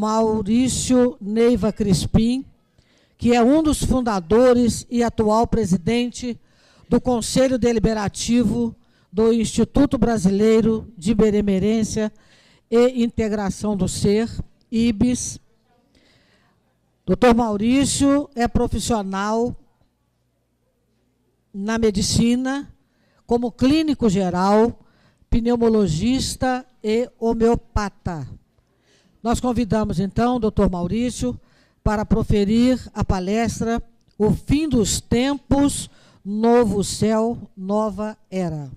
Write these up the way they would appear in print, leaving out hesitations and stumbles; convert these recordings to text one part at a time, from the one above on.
Maurício Neiva Crispim, que é um dos fundadores e atual presidente do Conselho Deliberativo do Instituto Brasileiro de Benemerência e Integração do Ser, IBES. Dr. Maurício é profissional na medicina, como clínico geral, pneumologista e homeopata. Nós convidamos, então, o Dr. Maurício para proferir a palestra O Fim dos Tempos, Novo Céu, Nova Era.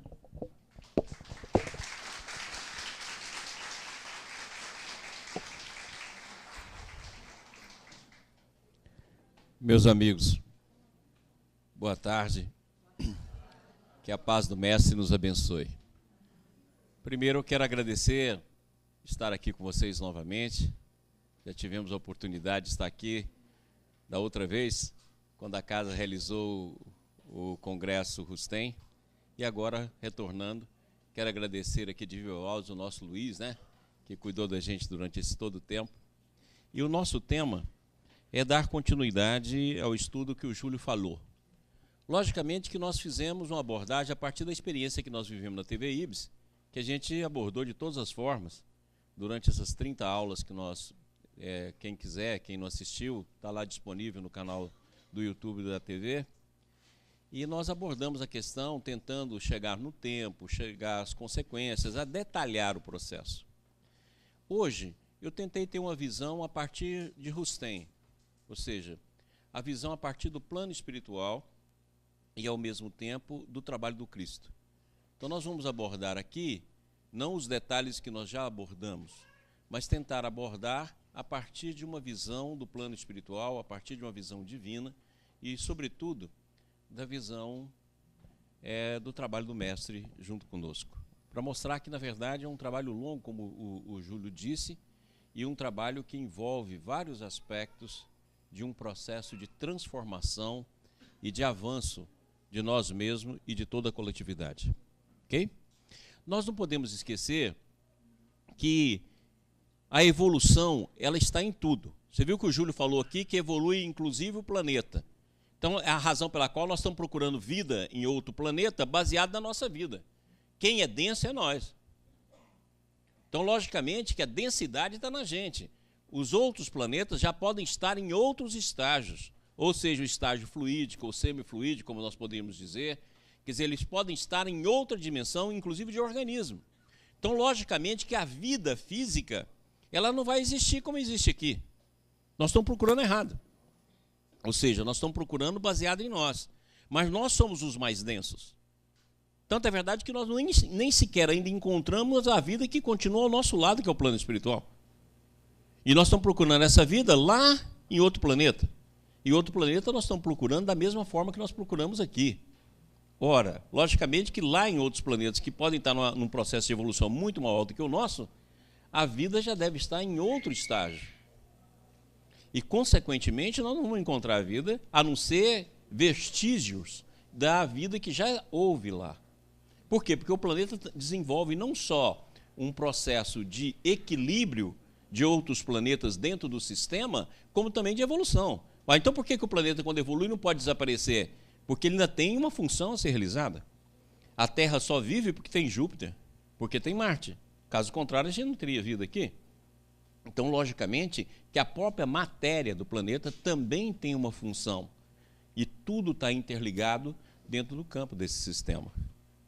Meus amigos, boa tarde. Que a paz do Mestre nos abençoe. Primeiro, eu quero agradecer estar aqui com vocês novamente. Já tivemos a oportunidade de estar aqui da outra vez, quando a casa realizou o Congresso Rustem, e agora, retornando, quero agradecer aqui de viva voz o nosso Luiz, né, que cuidou da gente durante esse todo o tempo. E o nosso tema é dar continuidade ao estudo que o Júlio falou. Logicamente que nós fizemos uma abordagem a partir da experiência que nós vivemos na TV IBES, que a gente abordou de todas as formas, durante essas 30 aulas que nós, quem quiser, quem não assistiu, está lá disponível no canal do YouTube da TV, e nós abordamos a questão tentando chegar no tempo, chegar às consequências, a detalhar o processo. Hoje, eu tentei ter uma visão a partir de Rustem, ou seja, a visão a partir do plano espiritual, e, ao mesmo tempo, do trabalho do Cristo. Então, nós vamos abordar aqui, não os detalhes que nós já abordamos, mas tentar abordar a partir de uma visão do plano espiritual, a partir de uma visão divina e, sobretudo, da visão do trabalho do Mestre junto conosco. Para mostrar que, na verdade, é um trabalho longo, como o Júlio disse, e um trabalho que envolve vários aspectos de um processo de transformação e de avanço de nós mesmos e de toda a coletividade. Ok? Nós não podemos esquecer que a evolução, ela está em tudo. Você viu que o Júlio falou aqui que evolui inclusive o planeta. Então, é a razão pela qual nós estamos procurando vida em outro planeta baseado na nossa vida. Quem é denso é nós. Então, logicamente, que a densidade está na gente. Os outros planetas já podem estar em outros estágios, ou seja, o estágio fluídico ou semifluídico, como nós podemos dizer, quer dizer, eles podem estar em outra dimensão, inclusive de organismo. Então, logicamente, que a vida física, ela não vai existir como existe aqui. Nós estamos procurando errado. Ou seja, nós estamos procurando baseado em nós. Mas nós somos os mais densos. Tanto é verdade que nós nem sequer ainda encontramos a vida que continua ao nosso lado, que é o plano espiritual. E nós estamos procurando essa vida lá em outro planeta. E outro planeta nós estamos procurando da mesma forma que nós procuramos aqui. Ora, logicamente que lá em outros planetas que podem estar num processo de evolução muito maior do que o nosso, a vida já deve estar em outro estágio. E, consequentemente, nós não vamos encontrar a vida, a não ser vestígios da vida que já houve lá. Por quê? Porque o planeta desenvolve não só um processo de equilíbrio de outros planetas dentro do sistema, como também de evolução. Então, por que o planeta, quando evolui, não pode desaparecer? Porque ele ainda tem uma função a ser realizada. A Terra só vive porque tem Júpiter, porque tem Marte. Caso contrário, a gente não teria vida aqui. Então, logicamente, que a própria matéria do planeta também tem uma função. E tudo está interligado dentro do campo desse sistema.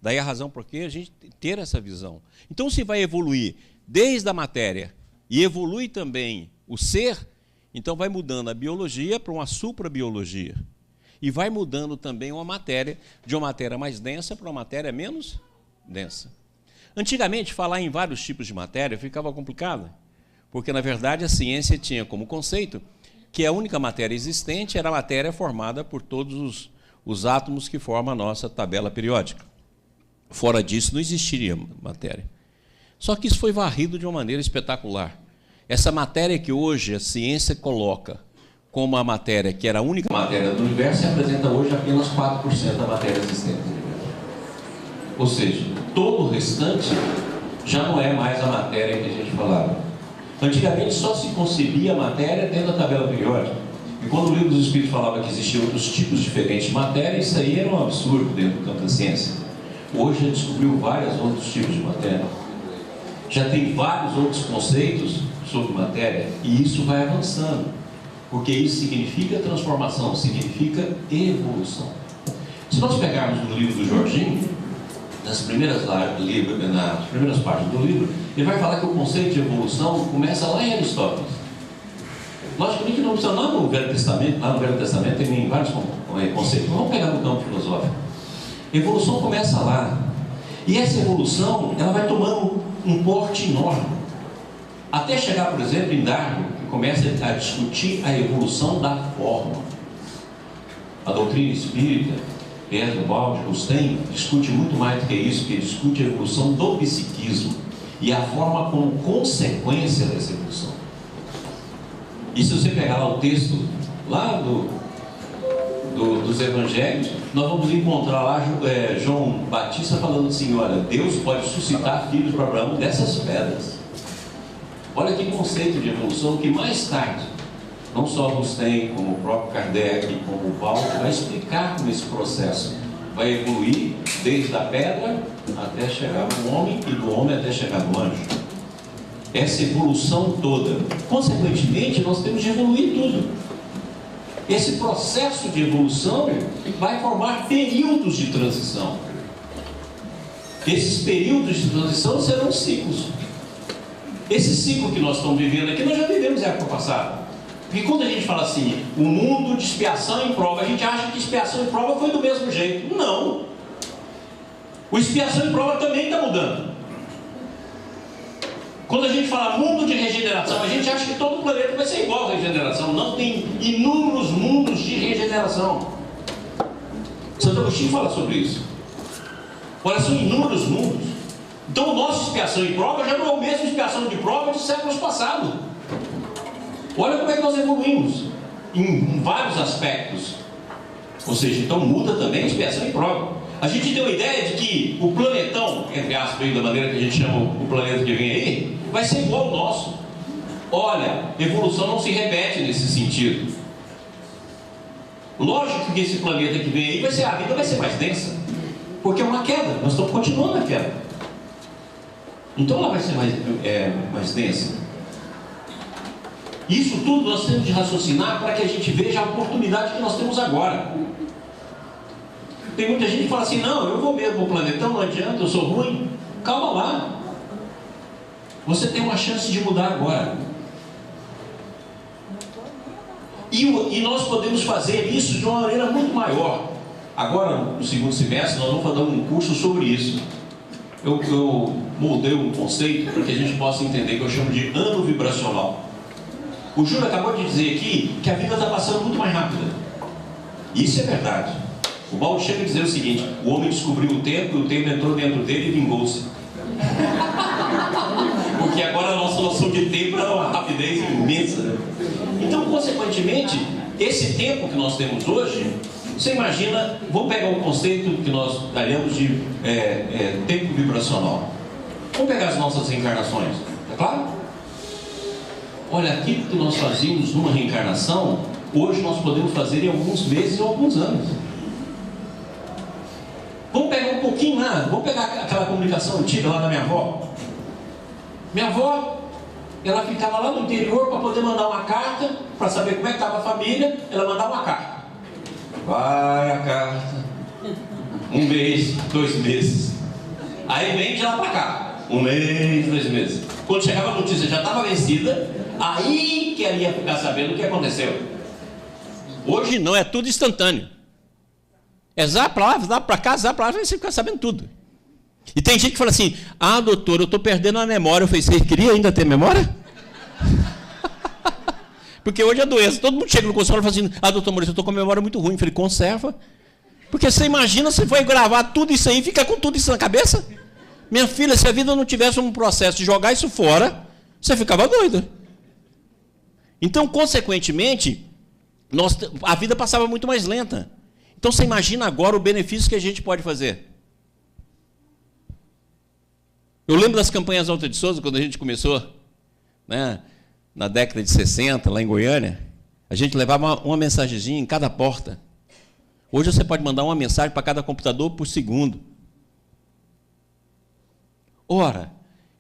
Daí a razão por que a gente ter essa visão. Então, se vai evoluir desde a matéria e evolui também o ser, então vai mudando a biologia para uma suprabiologia. E vai mudando também uma matéria, de uma matéria mais densa para uma matéria menos densa. Antigamente, falar em vários tipos de matéria ficava complicado, porque, na verdade, a ciência tinha como conceito que a única matéria existente era a matéria formada por todos os átomos que formam a nossa tabela periódica. Fora disso, não existiria matéria. Só que isso foi varrido de uma maneira espetacular. Essa matéria que hoje a ciência coloca como a matéria que era a única matéria do universo, se apresenta hoje apenas 4% da matéria existente do universo. Ou seja, todo o restante já não é mais a matéria que a gente falava. Antigamente só se concebia a matéria dentro da tabela periódica. E quando o Livro dos Espíritos falava que existiam outros tipos diferentes de matéria, isso aí era um absurdo dentro do campo da ciência. Hoje já descobriu vários outros tipos de matéria. Já tem vários outros conceitos sobre matéria. E isso vai avançando. Porque isso significa transformação, significa evolução. Se nós pegarmos no livro do Jorginho, nas primeiras páginas do livro, ele vai falar que o conceito de evolução começa lá em Aristóteles. Logicamente não precisa lá no Velho Testamento. Lá no Velho Testamento tem vários conceitos. Vamos pegar no campo filosófico. Evolução começa lá. E essa evolução, ela vai tomando um porte enorme. Até chegar, por exemplo, em Darwin, que começa a discutir a evolução da forma. A doutrina espírita, Pedro Baldi, Rustem, discute muito mais do que isso, que discute a evolução do psiquismo e a forma como consequência dessa evolução. E se você pegar lá o texto lá dos evangelhos, nós vamos encontrar lá João Batista falando assim: olha, Deus pode suscitar filhos para Abraão dessas pedras. Olha que conceito de evolução que mais tarde, não só Rustem, como o próprio Kardec, como o Paulo, vai explicar como esse processo vai evoluir desde a pedra até chegar no homem e do homem até chegar no anjo. Essa evolução toda. Consequentemente, nós temos de evoluir tudo. Esse processo de evolução vai formar períodos de transição. Esses períodos de transição serão ciclos. Esse ciclo que nós estamos vivendo aqui, nós já vivemos na época passada. Porque quando a gente fala assim, o mundo de expiação e prova, a gente acha que expiação e prova foi do mesmo jeito. Não. O expiação e prova também está mudando. Quando a gente fala mundo de regeneração, a gente acha que todo o planeta vai ser igual à regeneração. Não, tem inúmeros mundos de regeneração. Santo Agostinho fala sobre isso. Olha, são inúmeros mundos. Então, o nosso expiação e prova já não é o mesmo expiação de prova de séculos passados. Olha como é que nós evoluímos em vários aspectos. Ou seja, então muda também a expiação e prova. A gente tem uma ideia de que o planetão, entre aspas, da maneira que a gente chama o planeta que vem aí, vai ser igual ao nosso. Olha, evolução não se repete nesse sentido. Lógico que esse planeta que vem aí a vida vai ser mais densa. Porque é uma queda, nós estamos continuando a queda. Então ela vai ser mais densa. Isso tudo nós temos de raciocinar para que a gente veja a oportunidade que nós temos agora. Tem muita gente que fala assim: não, eu vou mesmo o planetão, não adianta, eu sou ruim. Calma lá. Você tem uma chance de mudar agora. E nós podemos fazer isso de uma maneira muito maior. Agora, no segundo semestre, nós vamos fazer um curso sobre isso. Eu moldei um conceito para que a gente possa entender, que eu chamo de ano vibracional. O Júlio acabou de dizer aqui que a vida está passando muito mais rápida. Isso é verdade. O Baldi chega a dizer o seguinte: o homem descobriu o tempo e o tempo entrou dentro dele e vingou-se. Porque agora a nossa noção de tempo é uma rapidez imensa. Então, consequentemente, esse tempo que nós temos hoje, você imagina, vamos pegar um conceito que nós daremos de tempo vibracional. Vamos pegar as nossas reencarnações, é claro? Olha, aquilo que nós fazíamos numa reencarnação, hoje nós podemos fazer em alguns meses ou alguns anos. Vamos pegar um pouquinho lá, vamos pegar aquela comunicação antiga lá da minha avó. Minha avó, ela ficava lá no interior para poder mandar uma carta, para saber como é que estava a família, ela mandava uma carta. Vai a carta. 1 mês, 2 meses. Aí vem de lá para cá. 1 mês, 2 meses. Quando chegava a notícia já estava vencida, aí que ela ia ficar sabendo o que aconteceu. Hoje não, é tudo instantâneo. É zap para lá, zap para cá, zap para lá, você fica sabendo tudo. E tem gente que fala assim: ah, doutor, eu estou perdendo a memória. Eu falei: você queria ainda ter memória? Porque hoje é doença. Todo mundo chega no consultório e fala assim: ah, doutor Maurício, eu estou com a memória muito ruim. Eu falei: conserva. Porque você imagina, você vai gravar tudo isso aí e fica com tudo isso na cabeça? Minha filha, se a vida não tivesse um processo de jogar isso fora, você ficava doida. Então, consequentemente, a vida passava muito mais lenta. Então, você imagina agora o benefício que a gente pode fazer. Eu lembro das campanhas Alta de Souza, quando a gente começou, né? na década de 60, lá em Goiânia, a gente levava uma mensagenzinha em cada porta. Hoje você pode mandar uma mensagem para cada computador por segundo. Ora,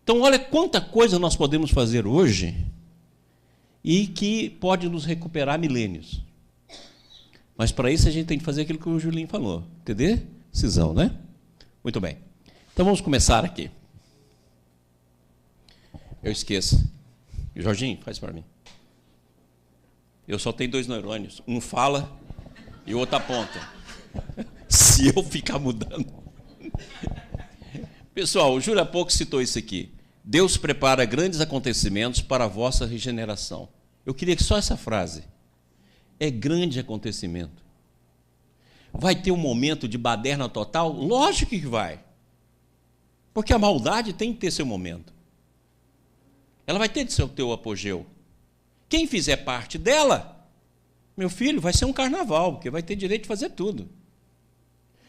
então olha quanta coisa nós podemos fazer hoje e que pode nos recuperar milênios. Mas para isso a gente tem que fazer aquilo que o Julinho falou. Entender? Cisão, né? Muito bem. Então vamos começar aqui. Eu esqueço. Jorginho, faz para mim. Eu só tenho 2 neurônios. Um fala e o outro aponta. Se eu ficar mudando. Pessoal, o Júlio há pouco citou isso aqui. Deus prepara grandes acontecimentos para a vossa regeneração. Eu queria que só essa frase. É grande acontecimento. Vai ter um momento de baderna total? Lógico que vai. Porque a maldade tem que ter seu momento. Ela vai ter de ser o teu apogeu. Quem fizer parte dela, meu filho, vai ser um carnaval, porque vai ter direito de fazer tudo.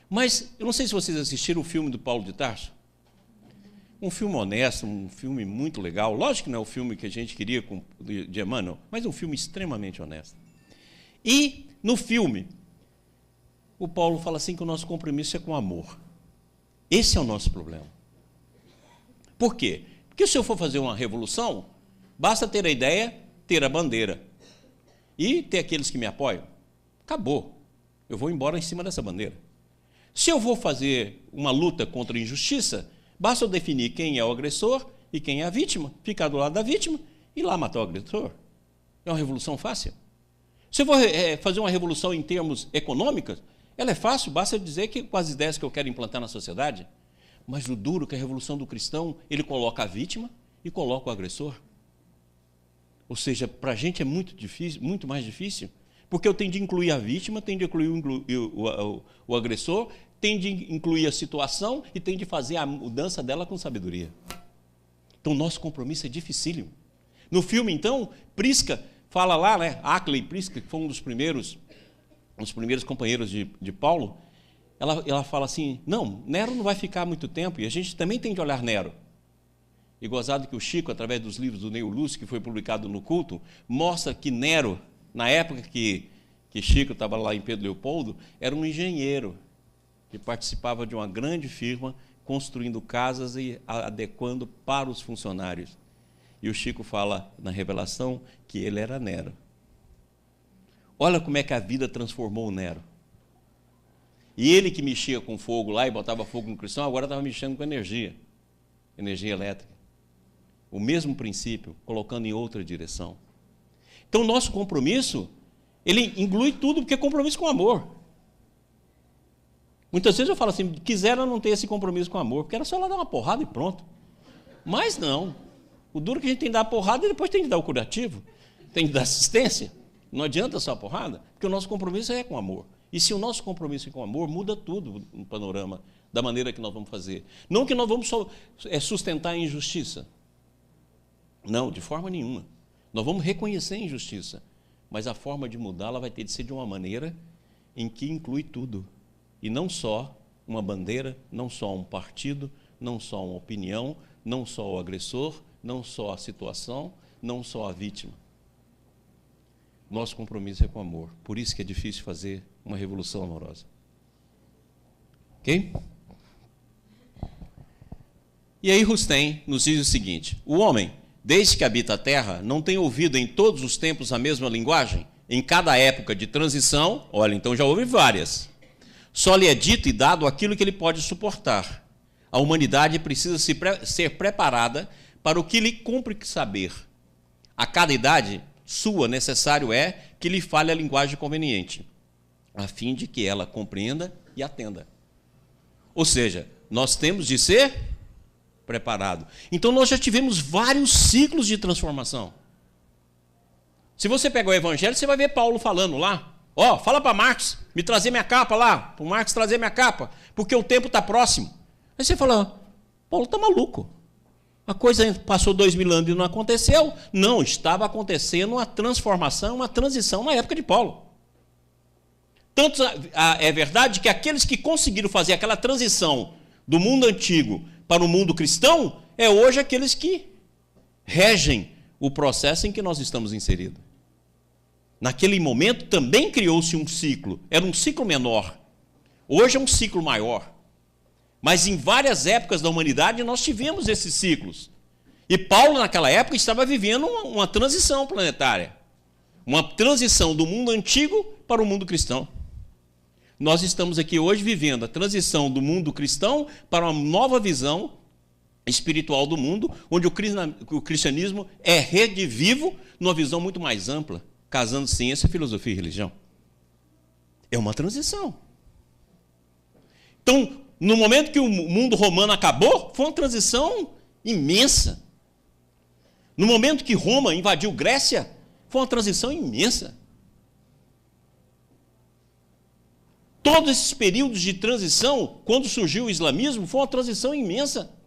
Mas, eu não sei se vocês assistiram o filme do Paulo de Tarso. Um filme honesto, um filme muito legal. Lógico que não é o filme que a gente queria de Emmanuel, mas um filme extremamente honesto. E, no filme, o Paulo fala assim que o nosso compromisso é com amor. Esse é o nosso problema. Por quê? Porque se eu for fazer uma revolução, basta ter a ideia, ter a bandeira e ter aqueles que me apoiam. Acabou. Eu vou embora em cima dessa bandeira. Se eu vou fazer uma luta contra a injustiça, basta eu definir quem é o agressor e quem é a vítima, ficar do lado da vítima e lá matar o agressor. É uma revolução fácil. Se eu vou fazer uma revolução em termos econômicos, ela é fácil, basta eu dizer que com as ideias que eu quero implantar na sociedade. Mas o duro que a revolução do cristão, ele coloca a vítima e coloca o agressor. Ou seja, para a gente é muito difícil, muito mais difícil, porque eu tenho de incluir a vítima, tenho de incluir o agressor, tenho de incluir a situação e tenho de fazer a mudança dela com sabedoria. Então, nosso compromisso é dificílimo. No filme, então, Prisca fala lá, né? Ackley Prisca, que foi um dos primeiros companheiros de Paulo, ela fala assim, não, Nero não vai ficar muito tempo, e a gente também tem de olhar Nero. E gozado que o Chico, através dos livros do Neil Lúcio, que foi publicado no Culto, mostra que Nero, na época que Chico estava lá em Pedro Leopoldo, era um engenheiro que participava de uma grande firma, construindo casas e adequando para os funcionários. E o Chico fala na Revelação que ele era Nero. Olha como é que a vida transformou o Nero. E ele que mexia com fogo lá e botava fogo no cristão, agora estava mexendo com energia elétrica. O mesmo princípio, colocando em outra direção. Então, o nosso compromisso, ele inclui tudo, porque é compromisso com amor. Muitas vezes eu falo assim, quisera não ter esse compromisso com amor, porque era só lá dar uma porrada e pronto. Mas não. O duro é que a gente tem que dar a porrada e depois tem que dar o curativo, tem que dar assistência. Não adianta só a porrada, porque o nosso compromisso é com amor. E se o nosso compromisso é com amor, muda tudo no panorama da maneira que nós vamos fazer. Não que nós vamos só sustentar a injustiça. Não, de forma nenhuma. Nós vamos reconhecer a injustiça, mas a forma de mudá-la vai ter de ser de uma maneira em que inclui tudo. E não só uma bandeira, não só um partido, não só uma opinião, não só o agressor, não só a situação, não só a vítima. Nosso compromisso é com amor. Por isso que é difícil fazer uma revolução amorosa. Ok? E aí Rustem nos diz o seguinte, o homem, desde que habita a terra, não tem ouvido em todos os tempos a mesma linguagem? Em cada época de transição, olha, então já houve várias. Só lhe é dito e dado aquilo que ele pode suportar. A humanidade precisa ser preparada para o que lhe cumpre saber. A cada idade sua, necessário é que lhe fale a linguagem conveniente, a fim de que ela compreenda e atenda. Ou seja, nós temos de ser preparado. Então, nós já tivemos vários ciclos de transformação. Se você pegar o Evangelho, você vai ver Paulo falando lá. Ó, fala para Marcos, me trazer minha capa lá, para o Marcos trazer minha capa, porque o tempo está próximo. Aí você fala, Paulo está maluco. A coisa passou 2000 anos e não aconteceu. Não, estava acontecendo uma transformação, uma transição na época de Paulo. Tanto é verdade que aqueles que conseguiram fazer aquela transição do mundo antigo para o mundo cristão, é hoje aqueles que regem o processo em que nós estamos inseridos. Naquele momento também criou-se um ciclo. Era um ciclo menor. Hoje é um ciclo maior. Mas em várias épocas da humanidade nós tivemos esses ciclos. E Paulo, naquela época, estava vivendo uma transição planetária. Uma transição do mundo antigo para o mundo cristão. Nós estamos aqui hoje vivendo a transição do mundo cristão para uma nova visão espiritual do mundo, onde o cristianismo é redivivo numa visão muito mais ampla, casando ciência, filosofia e religião. É uma transição. Então, no momento que o mundo romano acabou, foi uma transição imensa. No momento que Roma invadiu Grécia, foi uma transição imensa. Todos esses períodos de transição, quando surgiu o islamismo, foi uma transição imensa.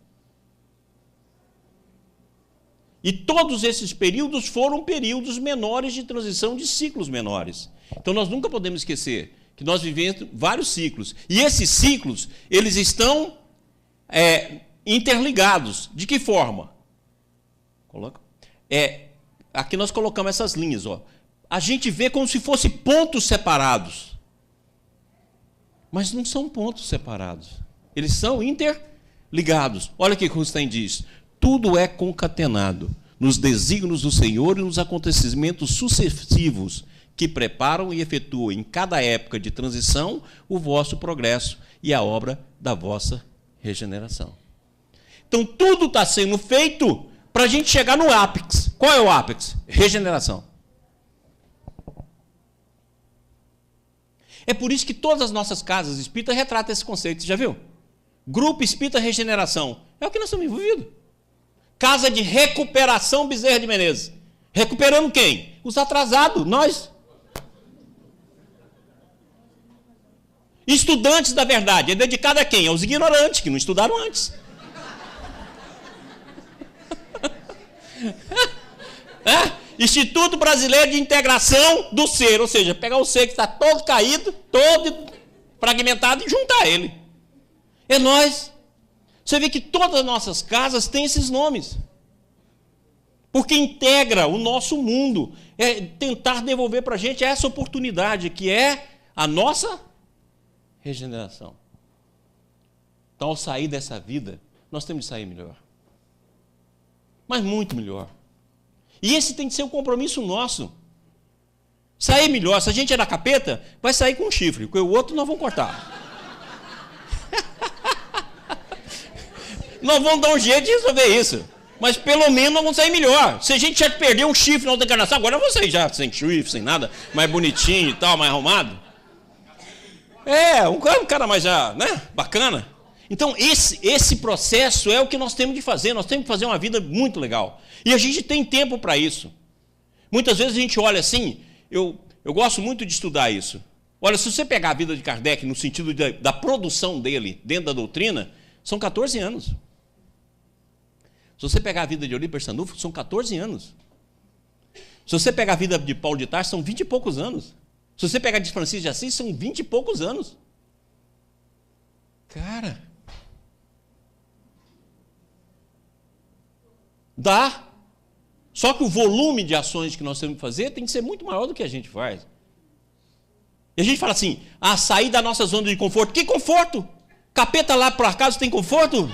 E todos esses períodos foram períodos menores de transição, de ciclos menores. Então nós nunca podemos esquecer que nós vivemos vários ciclos. E esses ciclos, eles estão interligados. De que forma? Aqui nós colocamos essas linhas. Ó. A gente vê como se fossem pontos separados. Mas não são pontos separados. Eles são interligados. Olha o que Rubinstein diz. Tudo é concatenado nos desígnios do Senhor e nos acontecimentos sucessivos que preparam e efetuam em cada época de transição o vosso progresso e a obra da vossa regeneração. Então, tudo está sendo feito para a gente chegar no ápice. Qual é o ápice? Regeneração. É por isso que todas as nossas casas espíritas retratam esse conceito. Você já viu? Grupo Espírita Regeneração. É o que nós estamos envolvidos. Casa de Recuperação Bezerra de Menezes. Recuperando quem? Os atrasados, nós. Estudantes da verdade. É dedicado a quem? Aos ignorantes, que não estudaram antes. Instituto Brasileiro de Integração do Ser. Ou seja, pegar o ser que está todo caído, todo fragmentado e juntar ele. É nós. Você vê que todas as nossas casas têm esses nomes. Porque integra o nosso mundo. É tentar devolver para a gente essa oportunidade, que é a nossa regeneração. Então, ao sair dessa vida, nós temos que sair melhor. Mas muito melhor. E esse tem que ser um compromisso nosso. Sair melhor. Se a gente é da capeta, vai sair com um chifre, porque o outro nós vamos cortar. Nós vamos dar um jeito de resolver isso. Mas pelo menos nós vamos sair melhor. Se a gente já perdeu um chifre na outra encarnação, agora eu vou sair já sem chifre, sem nada, mais bonitinho e tal, mais arrumado. Um cara mais já, né? Bacana. Então esse processo é o que nós temos de fazer. Nós temos que fazer uma vida muito legal. E a gente tem tempo para isso. Muitas vezes a gente olha assim, eu gosto muito de estudar isso. Olha, se você pegar a vida de Kardec no sentido da produção dele dentro da doutrina, são 14 anos. Se você pegar a vida de Olímpio Sanufo, são 14 anos. Se você pegar a vida de Paulo de Tarso, são 20 e poucos anos. Se você pegar de Francisco de Assis, são 20 e poucos anos. Cara, dá. Só que o volume de ações que nós temos que fazer tem que ser muito maior do que a gente faz. E a gente fala assim, sair da nossa zona de conforto. Que conforto? Capeta lá por acaso tem conforto?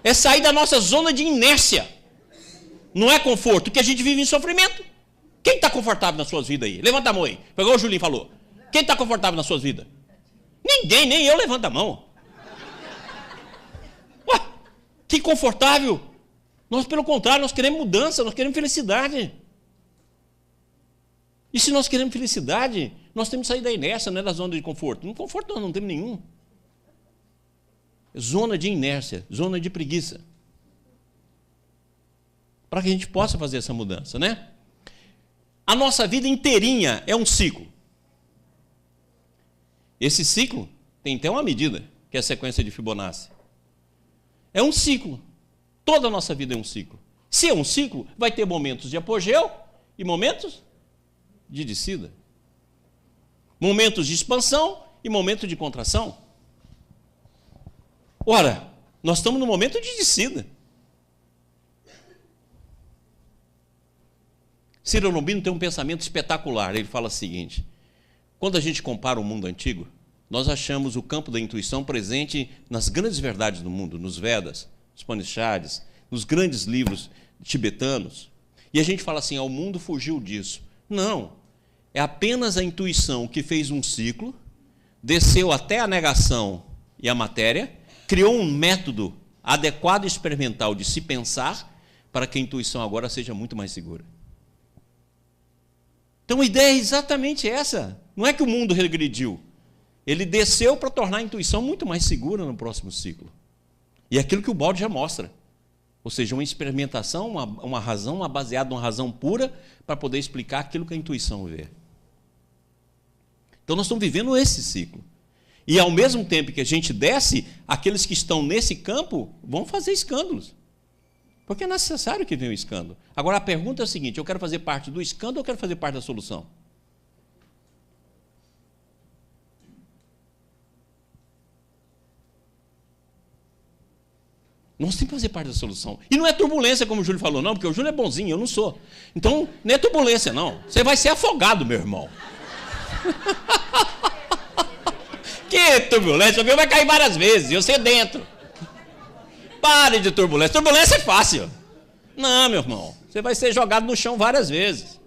É sair da nossa zona de inércia. Não é conforto, porque a gente vive em sofrimento. Quem está confortável nas suas vidas aí? Levanta a mão aí. Pegou o Julinho e falou. Quem está confortável nas suas vidas? Ninguém, nem eu levanto a mão. Ué, que confortável. Nós, pelo contrário, nós queremos mudança, nós queremos felicidade. E se nós queremos felicidade, nós temos que sair da inércia, não é da zona de conforto. No conforto nós não temos nenhum. Zona de inércia, zona de preguiça. Para que a gente possa fazer essa mudança, né? A nossa vida inteirinha é um ciclo. Esse ciclo tem até uma medida, que é a sequência de Fibonacci. É um ciclo. Toda a nossa vida é um ciclo. Se é um ciclo, vai ter momentos de apogeu e momentos de descida. Momentos de expansão e momentos de contração. Ora, nós estamos no momento de descida. Cyril Lombino tem um pensamento espetacular. Ele fala o seguinte: quando a gente compara o mundo antigo, nós achamos o campo da intuição presente nas grandes verdades do mundo, nos Vedas, nos Upanishads, nos grandes livros tibetanos. E a gente fala assim, o mundo fugiu disso. Não, é apenas a intuição que fez um ciclo, desceu até a negação e a matéria, criou um método adequado e experimental de se pensar para que a intuição agora seja muito mais segura. Então a ideia é exatamente essa. Não é que o mundo regrediu. Ele desceu para tornar a intuição muito mais segura no próximo ciclo. E é aquilo que o balde já mostra. Ou seja, uma experimentação, uma razão, baseada numa razão pura, para poder explicar aquilo que a intuição vê. Então nós estamos vivendo esse ciclo. E ao mesmo tempo que a gente desce, aqueles que estão nesse campo vão fazer escândalos. Porque é necessário que venha o escândalo. Agora a pergunta é a seguinte: eu quero fazer parte do escândalo ou eu quero fazer parte da solução? Nós temos que fazer parte da solução. E não é turbulência, como o Júlio falou, não, porque o Júlio é bonzinho, eu não sou. Então, não é turbulência, não. Você vai ser afogado, meu irmão. Que turbulência? O meu vai cair várias vezes, e eu sei dentro. Pare de turbulência. Turbulência é fácil. Não, meu irmão. Você vai ser jogado no chão várias vezes.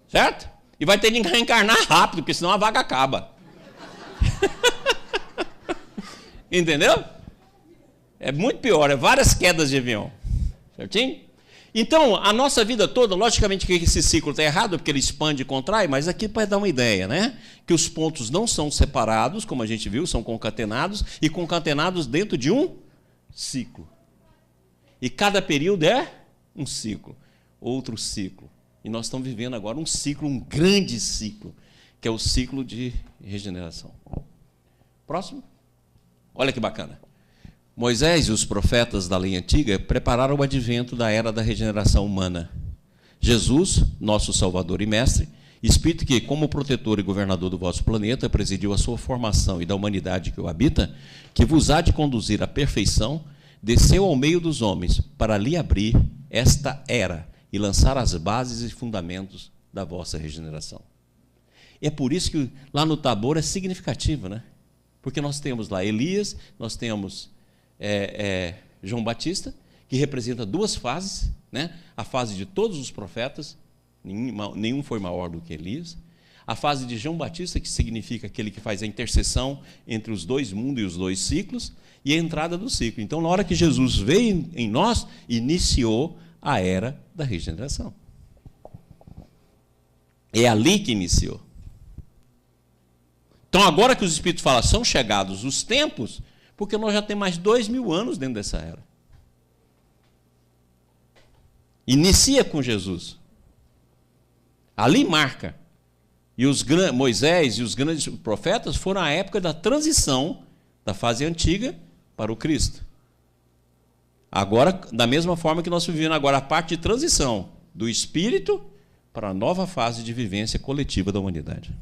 Certo? E vai ter que reencarnar rápido, porque senão a vaga acaba. Entendeu? É muito pior, é várias quedas de avião. Certinho? Então, a nossa vida toda, logicamente que esse ciclo está errado, porque ele expande e contrai, mas aqui para dar uma ideia, né? Que os pontos não são separados, como a gente viu, são concatenados, e concatenados dentro de um ciclo. E cada período é um ciclo, outro ciclo. E nós estamos vivendo agora um ciclo, um grande ciclo, que é o ciclo de regeneração. Próximo. Olha que bacana. Moisés e os profetas da lei antiga prepararam o advento da era da regeneração humana. Jesus, nosso Salvador e Mestre, Espírito que, como protetor e governador do vosso planeta, presidiu a sua formação e da humanidade que o habita, que vos há de conduzir à perfeição, desceu ao meio dos homens para lhe abrir esta era e lançar as bases e fundamentos da vossa regeneração. E é por isso que lá no Tabor é significativo, né? Porque nós temos lá Elias, nós temos João Batista, que representa duas fases, né? A fase de todos os profetas, nenhum foi maior do que Elias. A fase de João Batista, que significa aquele que faz a interseção entre os dois mundos e os dois ciclos, e a entrada do ciclo. Então, na hora que Jesus veio em nós, iniciou a era da regeneração. É ali que iniciou. Então, agora que os Espíritos falam, são chegados os tempos, porque nós já temos mais 2000 anos dentro dessa era. Inicia com Jesus. Ali marca. E Moisés e os grandes profetas foram a época da transição da fase antiga para o Cristo. Agora, da mesma forma que nós vivemos agora a parte de transição do Espírito para a nova fase de vivência coletiva da humanidade.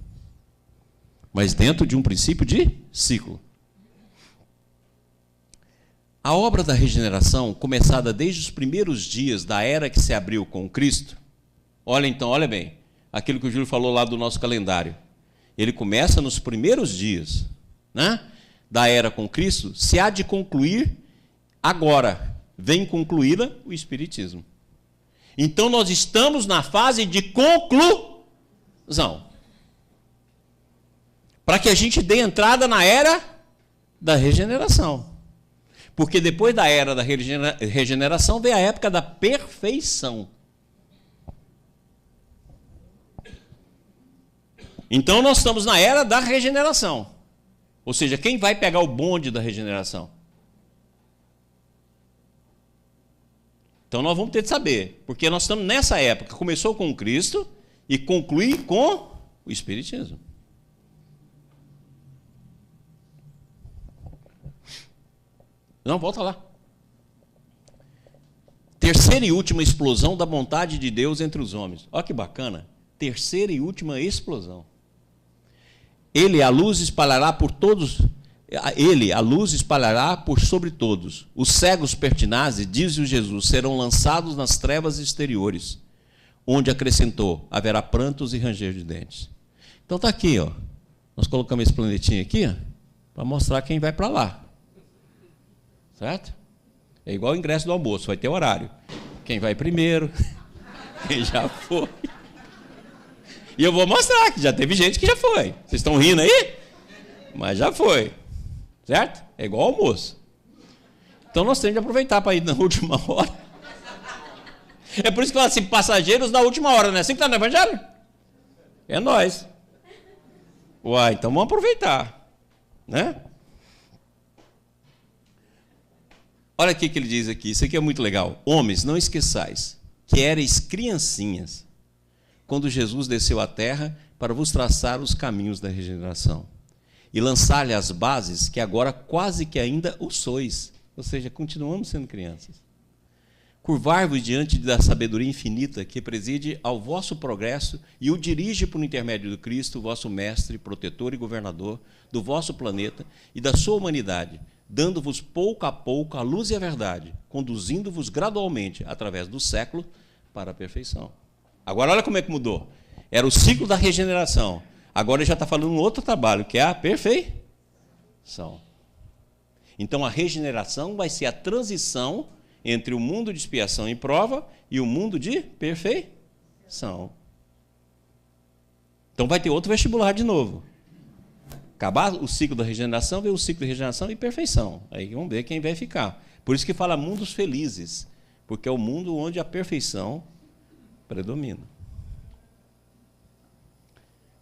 Mas dentro de um princípio de ciclo. A obra da regeneração, começada desde os primeiros dias da era que se abriu com Cristo, olha bem, aquilo que o Júlio falou lá do nosso calendário. Ele começa nos primeiros dias, né, da era com Cristo, se há de concluir agora. Vem concluí-la o Espiritismo. Então nós estamos na fase de conclusão. Para que a gente dê entrada na era da regeneração. Porque depois da era da regeneração vem a época da perfeição. Então nós estamos na era da regeneração. Ou seja, quem vai pegar o bonde da regeneração? Então nós vamos ter de saber, porque nós estamos nessa época, começou com Cristo e conclui com o Espiritismo. Não, volta lá. Terceira e última explosão da vontade de Deus entre os homens. Olha que bacana. Terceira e última explosão. Ele, a luz, espalhará por todos. Ele, a luz, espalhará por sobre todos. Os cegos pertinazes, diz-o Jesus, serão lançados nas trevas exteriores, onde acrescentou, haverá prantos e ranger de dentes. Então está aqui, ó. Nós colocamos esse planetinho aqui para mostrar quem vai para lá. Certo? É igual o ingresso do almoço, vai ter horário. Quem vai primeiro, quem já foi. E eu vou mostrar que já teve gente que já foi. Vocês estão rindo aí? Mas já foi. Certo? É igual ao almoço. Então nós temos de aproveitar para ir na última hora. É por isso que fala assim, passageiros na última hora, não é assim que está no Evangelho? É nós. Uai, então vamos aproveitar. Né? Olha o que ele diz aqui, isso aqui é muito legal. Homens, não esqueçais que éreis criancinhas quando Jesus desceu à terra para vos traçar os caminhos da regeneração e lançar-lhe as bases que agora quase que ainda o sois. Ou seja, continuamos sendo crianças. Curvar-vos diante da sabedoria infinita que preside ao vosso progresso e o dirige por intermédio do Cristo, vosso mestre, protetor e governador do vosso planeta e da sua humanidade, dando-vos pouco a pouco a luz e a verdade, conduzindo-vos gradualmente através do século para a perfeição. Agora olha como é que mudou. Era o ciclo da regeneração. Agora ele já está falando um outro trabalho, que é a perfeição. Então a regeneração vai ser a transição entre o mundo de expiação e prova e o mundo de perfeição. Então vai ter outro vestibular de novo. Acabar o ciclo da regeneração, vem o ciclo de regeneração e perfeição. Aí vamos ver quem vai ficar. Por isso que fala mundos felizes, porque é o mundo onde a perfeição predomina.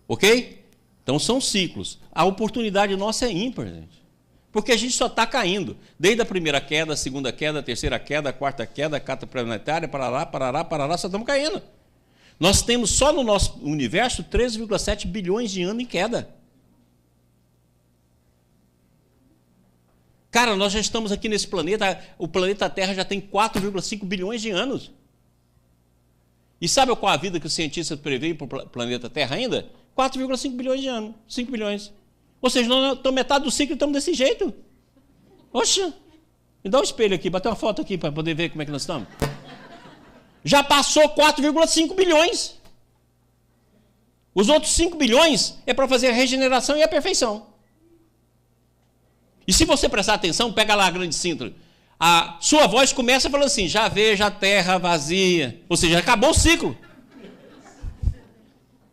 Ok? Então são ciclos. A oportunidade nossa é ímpar, gente. Porque a gente só está caindo. Desde a primeira queda, a segunda queda, a terceira queda, a quarta queda, a quarta planetária, parará, só estamos caindo. Nós temos só no nosso universo 13,7 bilhões de anos em queda. Cara, nós já estamos aqui nesse planeta, o planeta Terra já tem 4,5 bilhões de anos. E sabe qual a vida que os cientistas preveem para o planeta Terra ainda? 4,5 bilhões de anos, 5 bilhões. Ou seja, nós estamos metade do ciclo e estamos desse jeito. Oxa, me dá um espelho aqui, bater uma foto aqui para poder ver como é que nós estamos. Já passou 4,5 bilhões. Os outros 5 bilhões é para fazer a regeneração e a perfeição. E se você prestar atenção, pega lá a grande cinta. A sua voz começa falando assim, já vejo a terra vazia. Ou seja, acabou o ciclo.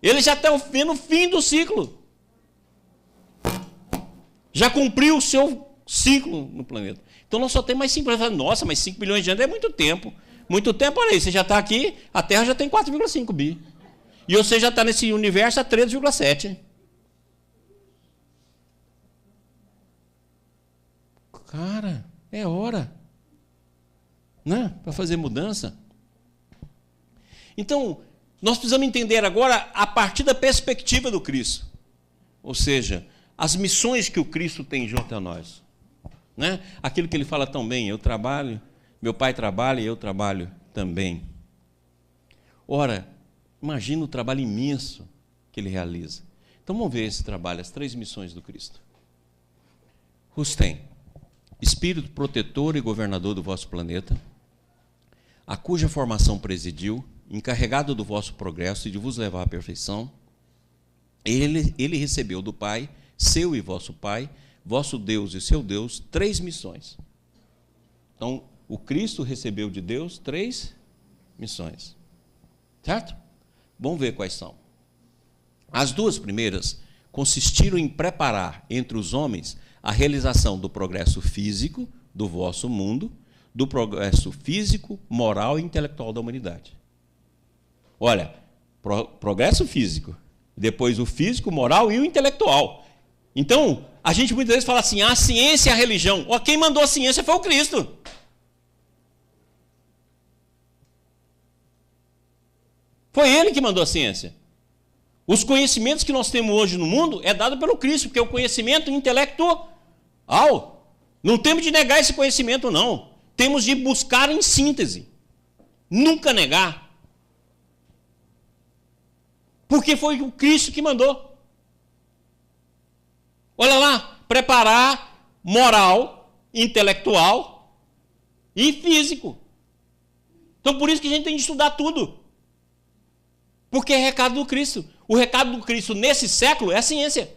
Ele já está vendo o fim do ciclo. Já cumpriu o seu ciclo no planeta. Então nós só temos mais 5 bilhões. Nossa, mas 5 bilhões de anos é muito tempo. Muito tempo, olha aí, você já está aqui, a Terra já tem 4,5 bi. E você já está nesse universo a 13,7. Cara, é hora. Né? Para fazer mudança. Então, nós precisamos entender agora a partir da perspectiva do Cristo. Ou seja, as missões que o Cristo tem junto a nós. Né? Aquilo que ele fala tão bem, eu trabalho, meu pai trabalha e eu trabalho também. Ora, imagina o trabalho imenso que ele realiza. Então vamos ver esse trabalho, as 3 missões do Cristo. Rustem, Espírito protetor e governador do vosso planeta, a cuja formação presidiu, encarregado do vosso progresso e de vos levar à perfeição, ele recebeu do Pai, seu e vosso Pai, vosso Deus e seu Deus, 3 missões. Então, o Cristo recebeu de Deus 3 missões. Certo? Vamos ver quais são. As 2 primeiras consistiram em preparar entre os homens a realização do progresso físico do vosso mundo, do progresso físico, moral e intelectual da humanidade. Olha, progresso físico, depois o físico, moral e o intelectual. Então, a gente muitas vezes fala assim, a ciência e a religião. Ó, quem mandou a ciência foi o Cristo. Foi ele que mandou a ciência. Os conhecimentos que nós temos hoje no mundo é dado pelo Cristo, porque é o conhecimento intelectual. Não temos de negar esse conhecimento, não. Temos de buscar em síntese. Nunca negar. Porque foi o Cristo que mandou. Olha lá, preparar moral, intelectual e físico. Então por isso que a gente tem de estudar tudo. Porque é recado do Cristo. O recado do Cristo nesse século é a ciência.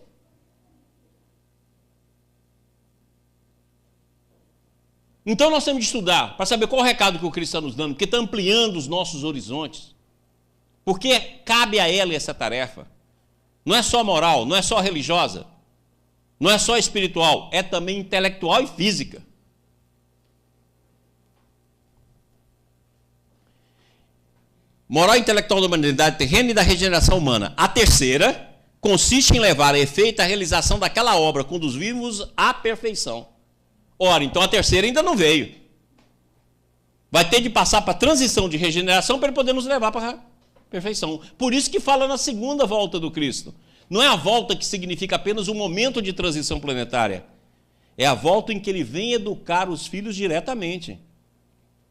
Então nós temos de estudar para saber qual é o recado que o Cristo está nos dando, porque está ampliando os nossos horizontes. Porque cabe a ela essa tarefa. Não é só moral, não é só religiosa, não é só espiritual, é também intelectual e física. Moral e intelectual da humanidade terrena e da regeneração humana. A terceira consiste em levar a efeito a realização daquela obra com os vivos à perfeição. Ora, então a terceira ainda não veio. Vai ter de passar para a transição de regeneração para ele poder nos levar para a perfeição. Por isso que fala na segunda volta do Cristo. Não é a volta que significa apenas um momento de transição planetária. É a volta em que ele vem educar os filhos diretamente.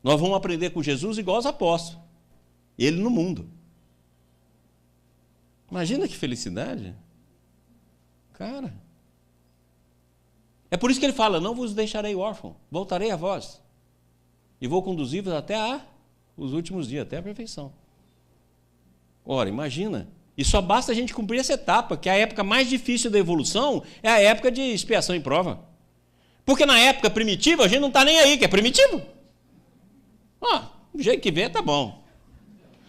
Nós vamos aprender com Jesus igual aos apóstolos. Ele no mundo. Imagina que felicidade. Cara. É por isso que ele fala, não vos deixarei órfão, voltarei a vós. E vou conduzi-vos até os últimos dias, até a perfeição. Ora, imagina. E só basta a gente cumprir essa etapa, que a época mais difícil da evolução é a época de expiação e prova. Porque na época primitiva, a gente não está nem aí, que é primitivo. Do jeito que vê, tá bom.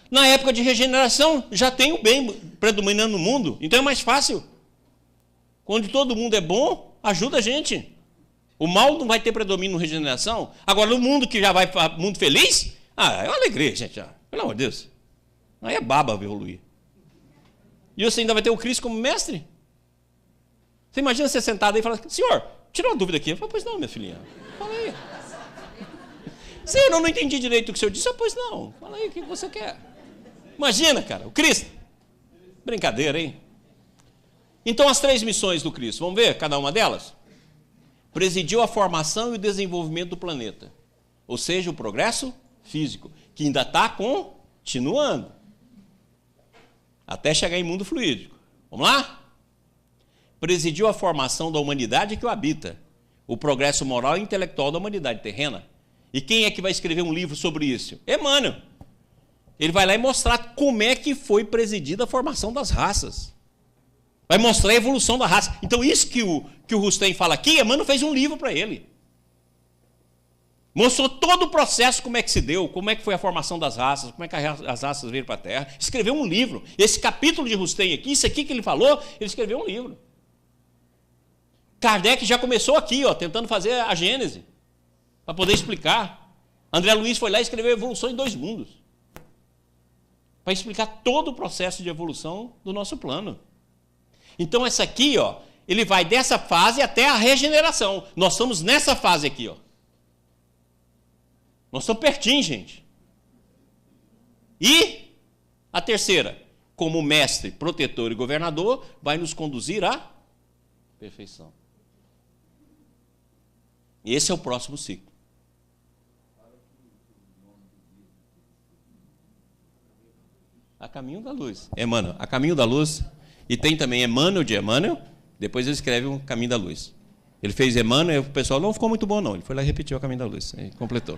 Na época de regeneração, já tem o bem predominando no mundo, então é mais fácil. Quando todo mundo é bom, ajuda a gente. O mal não vai ter predomínio na regeneração. Agora, no mundo que já vai para mundo feliz, é uma alegria, gente. Pelo amor de Deus. Aí é baba evoluir. E você ainda vai ter o Cristo como mestre? Você imagina você sentado aí e falar, senhor, tira uma dúvida aqui. Eu falo, pois não, minha filhinha. Fala aí. Senhor, eu não entendi direito o que o senhor disse. Pois não. Fala aí, o que você quer? Imagina, cara, o Cristo. Brincadeira, hein? Então, as 3 missões do Cristo, vamos ver cada uma delas? Presidiu a formação e o desenvolvimento do planeta. Ou seja, o progresso físico, que ainda está continuando. Até chegar em mundo fluídico. Vamos lá? Presidiu a formação da humanidade que o habita. O progresso moral e intelectual da humanidade terrena. E quem é que vai escrever um livro sobre isso? Emmanuel. Ele vai lá e mostrar como é que foi presidida a formação das raças. Vai mostrar a evolução da raça. Então, isso que o Rustem fala aqui, Emmanuel fez um livro para ele. Mostrou todo o processo, como é que se deu, como é que foi a formação das raças, como é que as raças veio para a Terra. Escreveu um livro. Esse capítulo de Rustem aqui, isso aqui que ele falou, ele escreveu um livro. Kardec já começou aqui, tentando fazer a Gênese, para poder explicar. André Luiz foi lá e escreveu Evolução em 2 Mundos. Para explicar todo o processo de evolução do nosso plano. Então, essa aqui, ele vai dessa fase até a regeneração. Nós estamos nessa fase aqui, Nós estamos pertinho, gente. E a terceira, como mestre, protetor e governador, vai nos conduzir à perfeição. E esse é o próximo ciclo. A Caminho da Luz. Emmanuel, A Caminho da Luz. E tem também Emmanuel de Emmanuel. Depois ele escreve o Caminho da Luz. Ele fez Emmanuel e o pessoal não ficou muito bom, não. Ele foi lá e repetiu o Caminho da Luz. E completou.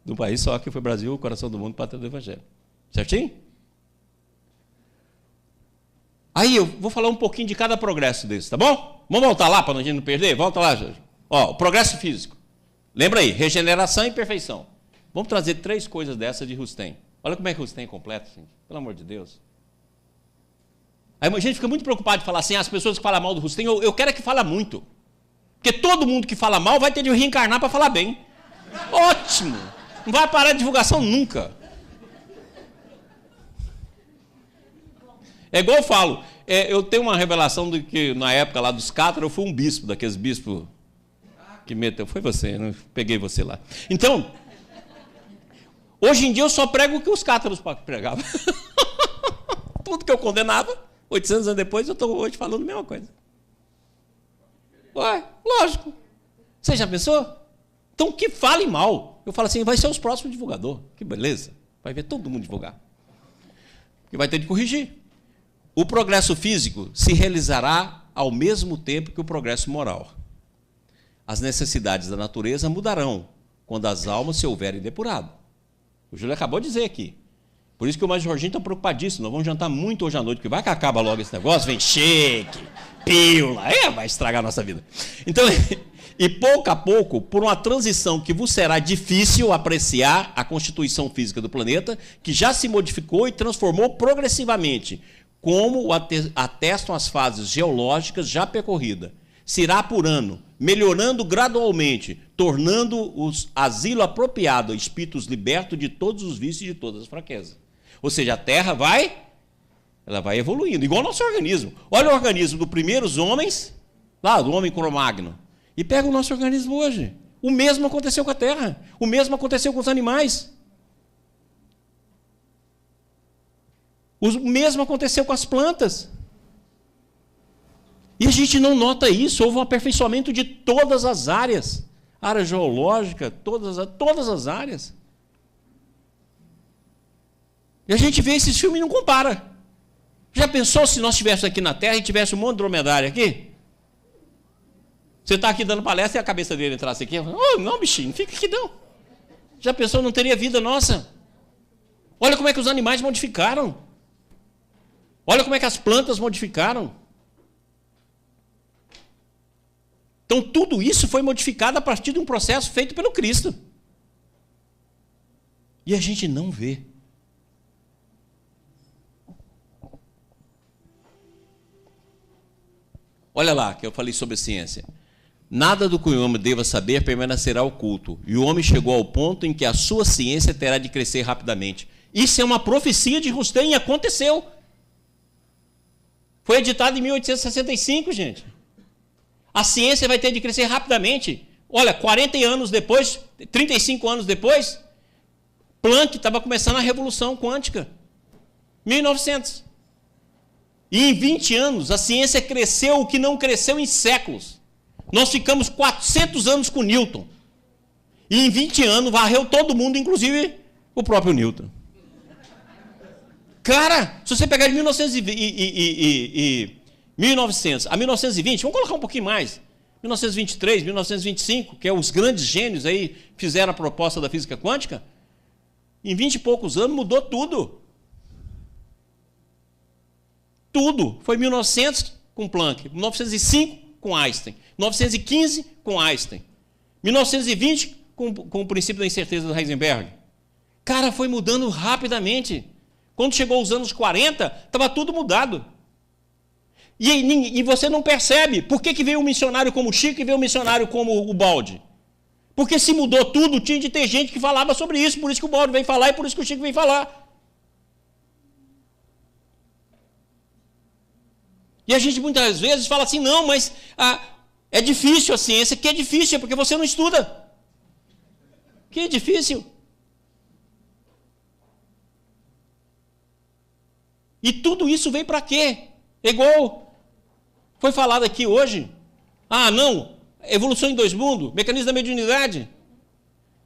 Do país só que foi Brasil, o coração do mundo, pátria do Evangelho. Certinho? Aí eu vou falar um pouquinho de cada progresso desse, tá bom? Vamos voltar lá para a gente não perder? Volta lá, Jorge. O progresso físico. Lembra aí, regeneração e perfeição. Vamos trazer 3 coisas dessas de Rustem. Olha como é que Rustem é completo, gente. Pelo amor de Deus. Aí a gente fica muito preocupado de falar assim, as pessoas que falam mal do Rustem, eu quero é que fala muito. Porque todo mundo que fala mal vai ter de reencarnar para falar bem. Ótimo! Não vai parar de divulgação nunca. É igual eu falo, eu tenho uma revelação de que na época lá dos cátaros eu fui um bispo, daqueles bispos que meteu. Foi você, eu não peguei você lá. Então, hoje em dia eu só prego o que os cátaros pregavam. Tudo que eu condenava, 800 anos depois, eu estou hoje falando a mesma coisa. Ué, lógico. Você já pensou? Então, que fale mal. Eu falo assim, vai ser os próximos divulgadores. Que beleza. Vai ver todo mundo divulgar. E vai ter de corrigir. O progresso físico se realizará ao mesmo tempo que o progresso moral. As necessidades da natureza mudarão, quando as almas se houverem depurado. O Júlio acabou de dizer aqui. Por isso que o Major Jorginho está preocupadíssimo. Nós vamos jantar muito hoje à noite, porque vai que acaba logo esse negócio, vem shake, pílula, vai estragar a nossa vida. Então, e pouco a pouco, por uma transição que vos será difícil apreciar a constituição física do planeta, que já se modificou e transformou progressivamente, como atestam as fases geológicas já percorridas, se irá apurando, melhorando gradualmente, tornando os asilo apropriado a espíritos libertos de todos os vícios e de todas as fraquezas. Ou seja, a Terra ela vai evoluindo, igual o nosso organismo. Olha o organismo dos primeiros homens, lá do homem Cro-Magno, e pega o nosso organismo hoje. O mesmo aconteceu com a Terra, o mesmo aconteceu com os animais. O mesmo aconteceu com as plantas. E a gente não nota isso, houve um aperfeiçoamento de todas as áreas. Área geológica, todas as áreas. E a gente vê esses filmes e não compara. Já pensou se nós estivéssemos aqui na Terra e tivesse um monte de dromedário aqui? Você está aqui dando palestra e a cabeça dele entrasse aqui? Oh, não, bichinho, não fica aqui não. Já pensou, não teria vida nossa? Olha como é que os animais modificaram. Olha como é que as plantas modificaram. Então, tudo isso foi modificado a partir de um processo feito pelo Cristo. E a gente não vê. Olha lá, que eu falei sobre a ciência. Nada do que o homem deva saber permanecerá oculto. E o homem chegou ao ponto em que a sua ciência terá de crescer rapidamente. Isso é uma profecia de Rustem e aconteceu. Foi editado em 1865, gente. A ciência vai ter de crescer rapidamente. Olha, 40 anos depois, 35 anos depois, Planck estava começando a revolução quântica. 1900. E em 20 anos, a ciência cresceu o que não cresceu em séculos. Nós ficamos 400 anos com Newton. E em 20 anos varreu todo mundo, inclusive o próprio Newton. Cara, se você pegar de 1900 a 1920, vamos colocar um pouquinho mais, 1923, 1925, que é os grandes gênios aí fizeram a proposta da física quântica, em 20 e poucos anos mudou tudo. Tudo. Foi 1900 com Planck, 1905 com Einstein, 1915 com Einstein, 1920 com o princípio da incerteza do Heisenberg. Cara, foi mudando rapidamente. Quando chegou os anos 40, estava tudo mudado. E você não percebe. Por que veio um missionário como o Chico e veio um missionário como o Balde? Porque se mudou tudo, tinha de ter gente que falava sobre isso. Por isso que o Balde veio falar e por isso que o Chico veio falar. E a gente muitas vezes fala assim, não, mas é difícil a ciência. Que é difícil? É porque você não estuda. Que é difícil. E tudo isso veio para quê? Igual foi falado aqui hoje. Ah, não, evolução em dois mundos, mecanismo da mediunidade.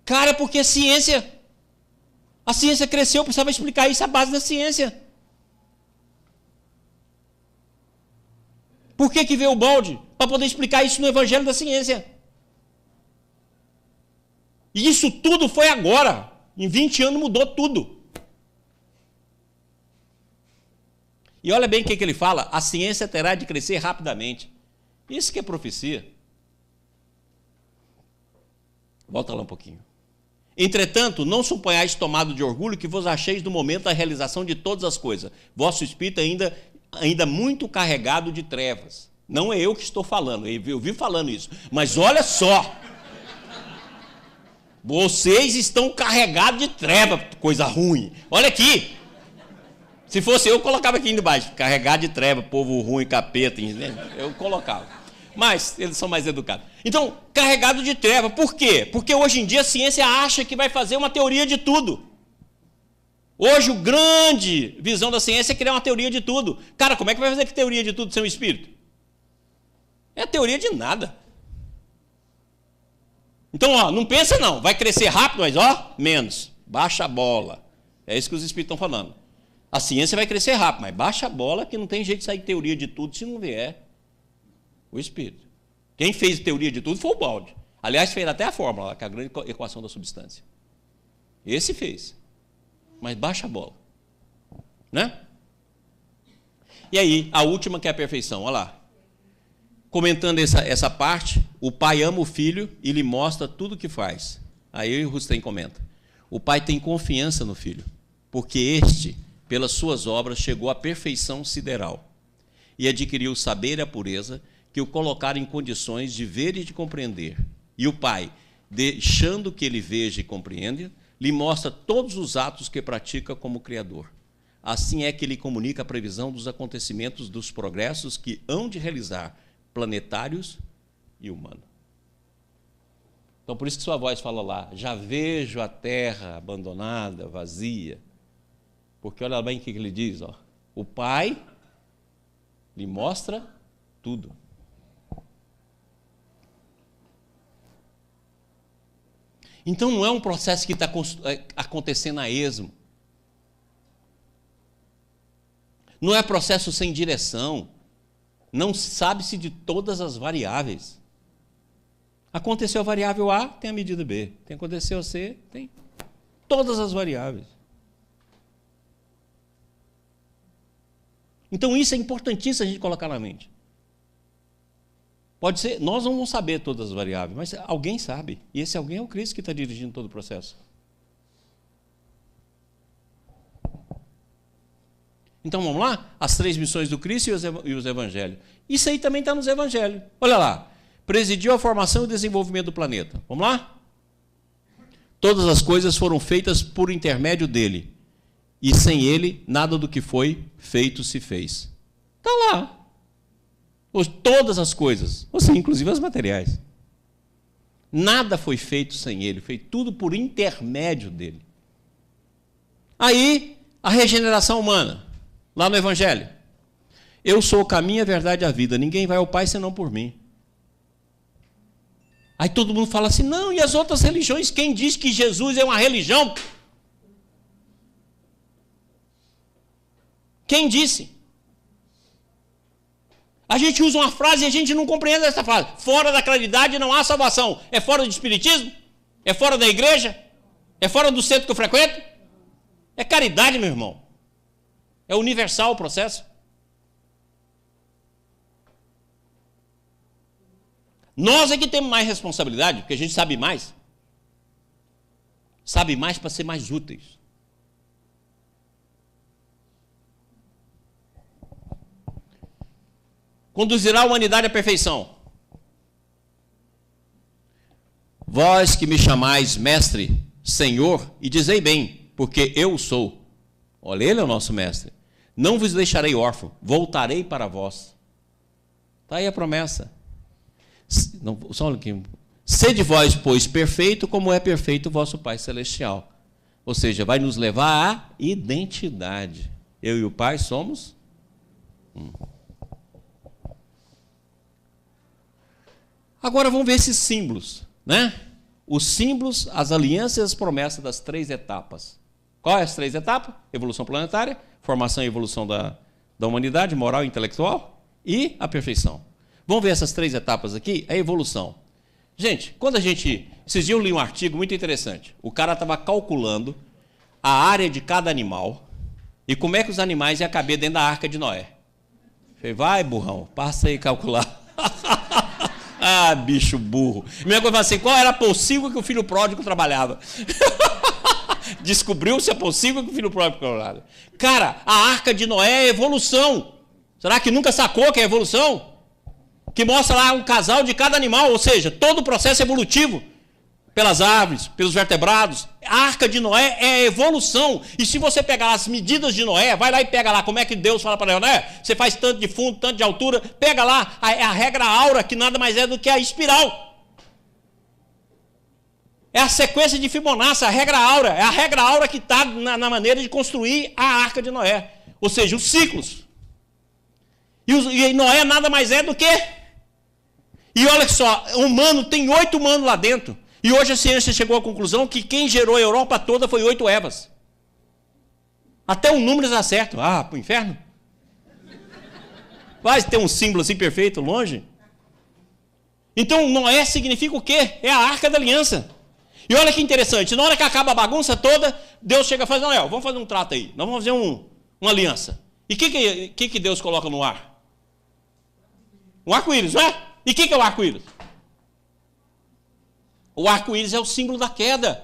Cara, porque a ciência cresceu, precisava explicar isso à base da ciência. Por que veio o Balde? Para poder explicar isso no Evangelho da Ciência. E isso tudo foi agora. Em 20 anos mudou tudo. E olha bem o que ele fala, a ciência terá de crescer rapidamente. Isso que é profecia. Volta lá um pouquinho. Entretanto, não suponhais tomado de orgulho que vos acheis no momento da realização de todas as coisas. Vosso espírito ainda muito carregado de trevas. Não é eu que estou falando, eu vi falando isso. Mas olha só. Vocês estão carregados de treva, coisa ruim. Olha aqui. Se fosse eu colocava aqui embaixo, carregado de treva, povo ruim, capeta, eu colocava. Mas eles são mais educados. Então, carregado de treva, por quê? Porque hoje em dia a ciência acha que vai fazer uma teoria de tudo. Hoje a grande visão da ciência é criar uma teoria de tudo. Cara, como é que vai fazer teoria de tudo sem o espírito? É teoria de nada. Então, não pensa não, vai crescer rápido, mas menos, baixa a bola. É isso que os espíritos estão falando. A ciência vai crescer rápido, mas baixa a bola que não tem jeito de sair teoria de tudo se não vier o espírito. Quem fez teoria de tudo foi o Balde. Aliás, fez até a fórmula lá, que é a grande equação da substância. Esse fez. Mas baixa a bola. Né? E aí, a última que é a perfeição, olha lá. Comentando essa parte, o pai ama o filho e lhe mostra tudo o que faz. Aí o Rustem comenta. O pai tem confiança no filho, porque este, pelas suas obras, chegou à perfeição sideral e adquiriu o saber e a pureza que o colocaram em condições de ver e de compreender. E o pai, deixando que ele veja e compreenda, lhe mostra todos os atos que pratica como Criador. Assim é que ele comunica a previsão dos acontecimentos dos progressos que hão de realizar planetários e humanos. Então, por isso que sua voz fala lá, já vejo a terra abandonada, vazia. Porque olha bem o que ele diz, ó. O pai lhe mostra tudo. Então não é um processo que está acontecendo a esmo. Não é processo sem direção. Não sabe-se de todas as variáveis. Aconteceu a variável A, tem a medida B. Aconteceu a C, tem todas as variáveis. Então isso é importantíssimo a gente colocar na mente. Pode ser, nós não vamos saber todas as variáveis, mas alguém sabe. E esse alguém é o Cristo que está dirigindo todo o processo. Então vamos lá? As 3 missões do Cristo e os evangelhos. Isso aí também está nos evangelhos. Olha lá. Presidiu a formação e desenvolvimento do planeta. Vamos lá? Todas as coisas foram feitas por intermédio dele. E sem ele, nada do que foi feito se fez. Está lá. Todas as coisas, ou seja, inclusive as materiais. Nada foi feito sem ele, foi tudo por intermédio dele. Aí, a regeneração humana, lá no Evangelho. Eu sou o caminho, a verdade e a vida, ninguém vai ao Pai senão por mim. Aí todo mundo fala assim, não, e as outras religiões, quem diz que Jesus é uma religião? Quem disse? A gente usa uma frase e a gente não compreende essa frase. Fora da claridade não há salvação. É fora do espiritismo? É fora da igreja? É fora do centro que eu frequento? É caridade, meu irmão. É universal o processo. Nós é que temos mais responsabilidade, porque a gente sabe mais. Sabe mais para ser mais úteis. Conduzirá a humanidade à perfeição. Vós que me chamais mestre, senhor, e dizei bem, porque eu sou. Olha, ele é o nosso mestre. Não vos deixarei órfão, voltarei para vós. Está aí a promessa. Não, só um pouquinho. Sede vós, pois, perfeito, como é perfeito o vosso Pai Celestial. Ou seja, vai nos levar à identidade. Eu e o Pai somos um. Agora vamos ver esses símbolos, né? Os símbolos, as alianças e as promessas das 3 etapas. Qual é as 3 etapas? Evolução planetária, formação e evolução da humanidade, moral e intelectual, e a perfeição. Vamos ver essas 3 etapas aqui, a evolução. Gente, esses dias eu li um artigo muito interessante. O cara estava calculando a área de cada animal e como é que os animais iam caber dentro da arca de Noé. Falei, vai, burrão, passa aí calcular. Ah, bicho burro. Minha coisa assim, qual era a pocilga que o filho pródigo trabalhava? Descobriu-se a pocilga que o filho pródigo trabalhava. Cara, a arca de Noé é evolução. Será que nunca sacou que é evolução? Que mostra lá um casal de cada animal, ou seja, todo o processo evolutivo. Pelas árvores, pelos vertebrados. A arca de Noé é evolução. E se você pegar as medidas de Noé, vai lá e pega lá como é que Deus fala para Noé. Você faz tanto de fundo, tanto de altura. Pega lá a regra áurea, que nada mais é do que a espiral. É a sequência de Fibonacci, a regra áurea. É a regra áurea que está na maneira de construir a arca de Noé. Ou seja, os ciclos. E Noé nada mais é do que... E olha só, humano, tem 8 humanos lá dentro. E hoje a ciência chegou à conclusão que quem gerou a Europa toda foi 8 Evas. Até o número dá certo. Ah, para o inferno? Vai ter um símbolo assim perfeito longe? Então, Noé significa o quê? É a arca da aliança. E olha que interessante, na hora que acaba a bagunça toda, Deus chega e fala, Noé, vamos fazer um trato aí, nós vamos fazer uma aliança. E o que Deus coloca no ar? Um arco-íris, não é? E o que é o arco-íris? O arco-íris é o símbolo da queda.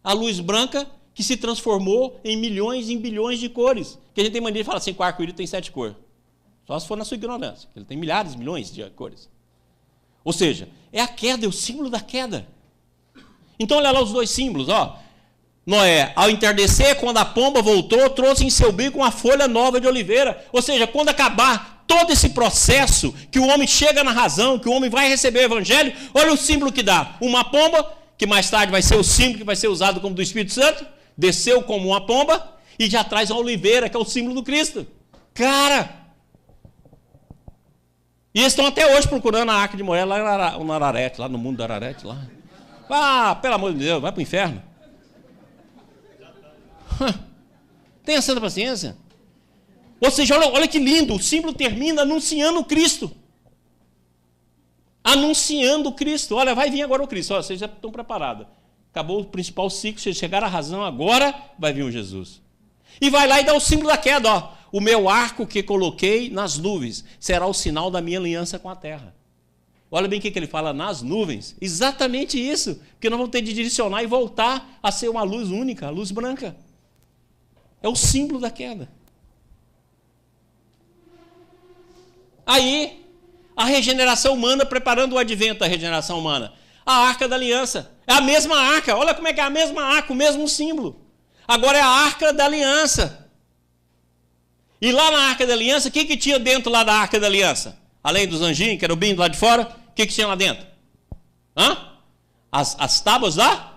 A luz branca que se transformou em milhões, em bilhões de cores. Que a gente tem mania de falar assim, que o arco-íris tem 7 cores. Só se for na sua ignorância. Ele tem milhares, milhões de cores. Ou seja, é a queda, é o símbolo da queda. Então olha lá os dois símbolos, ó. Noé, ao entardecer, quando a pomba voltou, trouxe em seu bico uma folha nova de oliveira. Ou seja, quando acabar todo esse processo, que o homem chega na razão, que o homem vai receber o evangelho, olha o símbolo que dá. Uma pomba, que mais tarde vai ser o símbolo que vai ser usado como do Espírito Santo, desceu como uma pomba, e já traz a oliveira, que é o símbolo do Cristo. Cara! E eles estão até hoje procurando a arca de Noé lá no Ararete, lá no mundo do Ararete, lá. Ah, pelo amor de Deus, vai para o inferno. Tenha santa paciência. Ou seja, olha que lindo, o símbolo termina anunciando o Cristo. Anunciando o Cristo. Olha, vai vir agora o Cristo. Olha, vocês já estão preparados. Acabou o principal ciclo, vocês chegaram à razão, agora vai vir o Jesus. E vai lá e dá o símbolo da queda, ó. O meu arco que coloquei nas nuvens será o sinal da minha aliança com a terra. Olha bem o que ele fala, nas nuvens. Exatamente isso. Porque nós vamos ter de direcionar e voltar a ser uma luz única, a luz branca. É o símbolo da queda. Aí, a regeneração humana, preparando o advento da regeneração humana. A arca da aliança. É a mesma arca. Olha como é que é a mesma arca, o mesmo símbolo. Agora é a arca da aliança. E lá na arca da aliança, o que tinha dentro lá da arca da aliança? Além dos anjinhos, querubim do lado de fora, o que tinha lá dentro? Hã? As tábuas da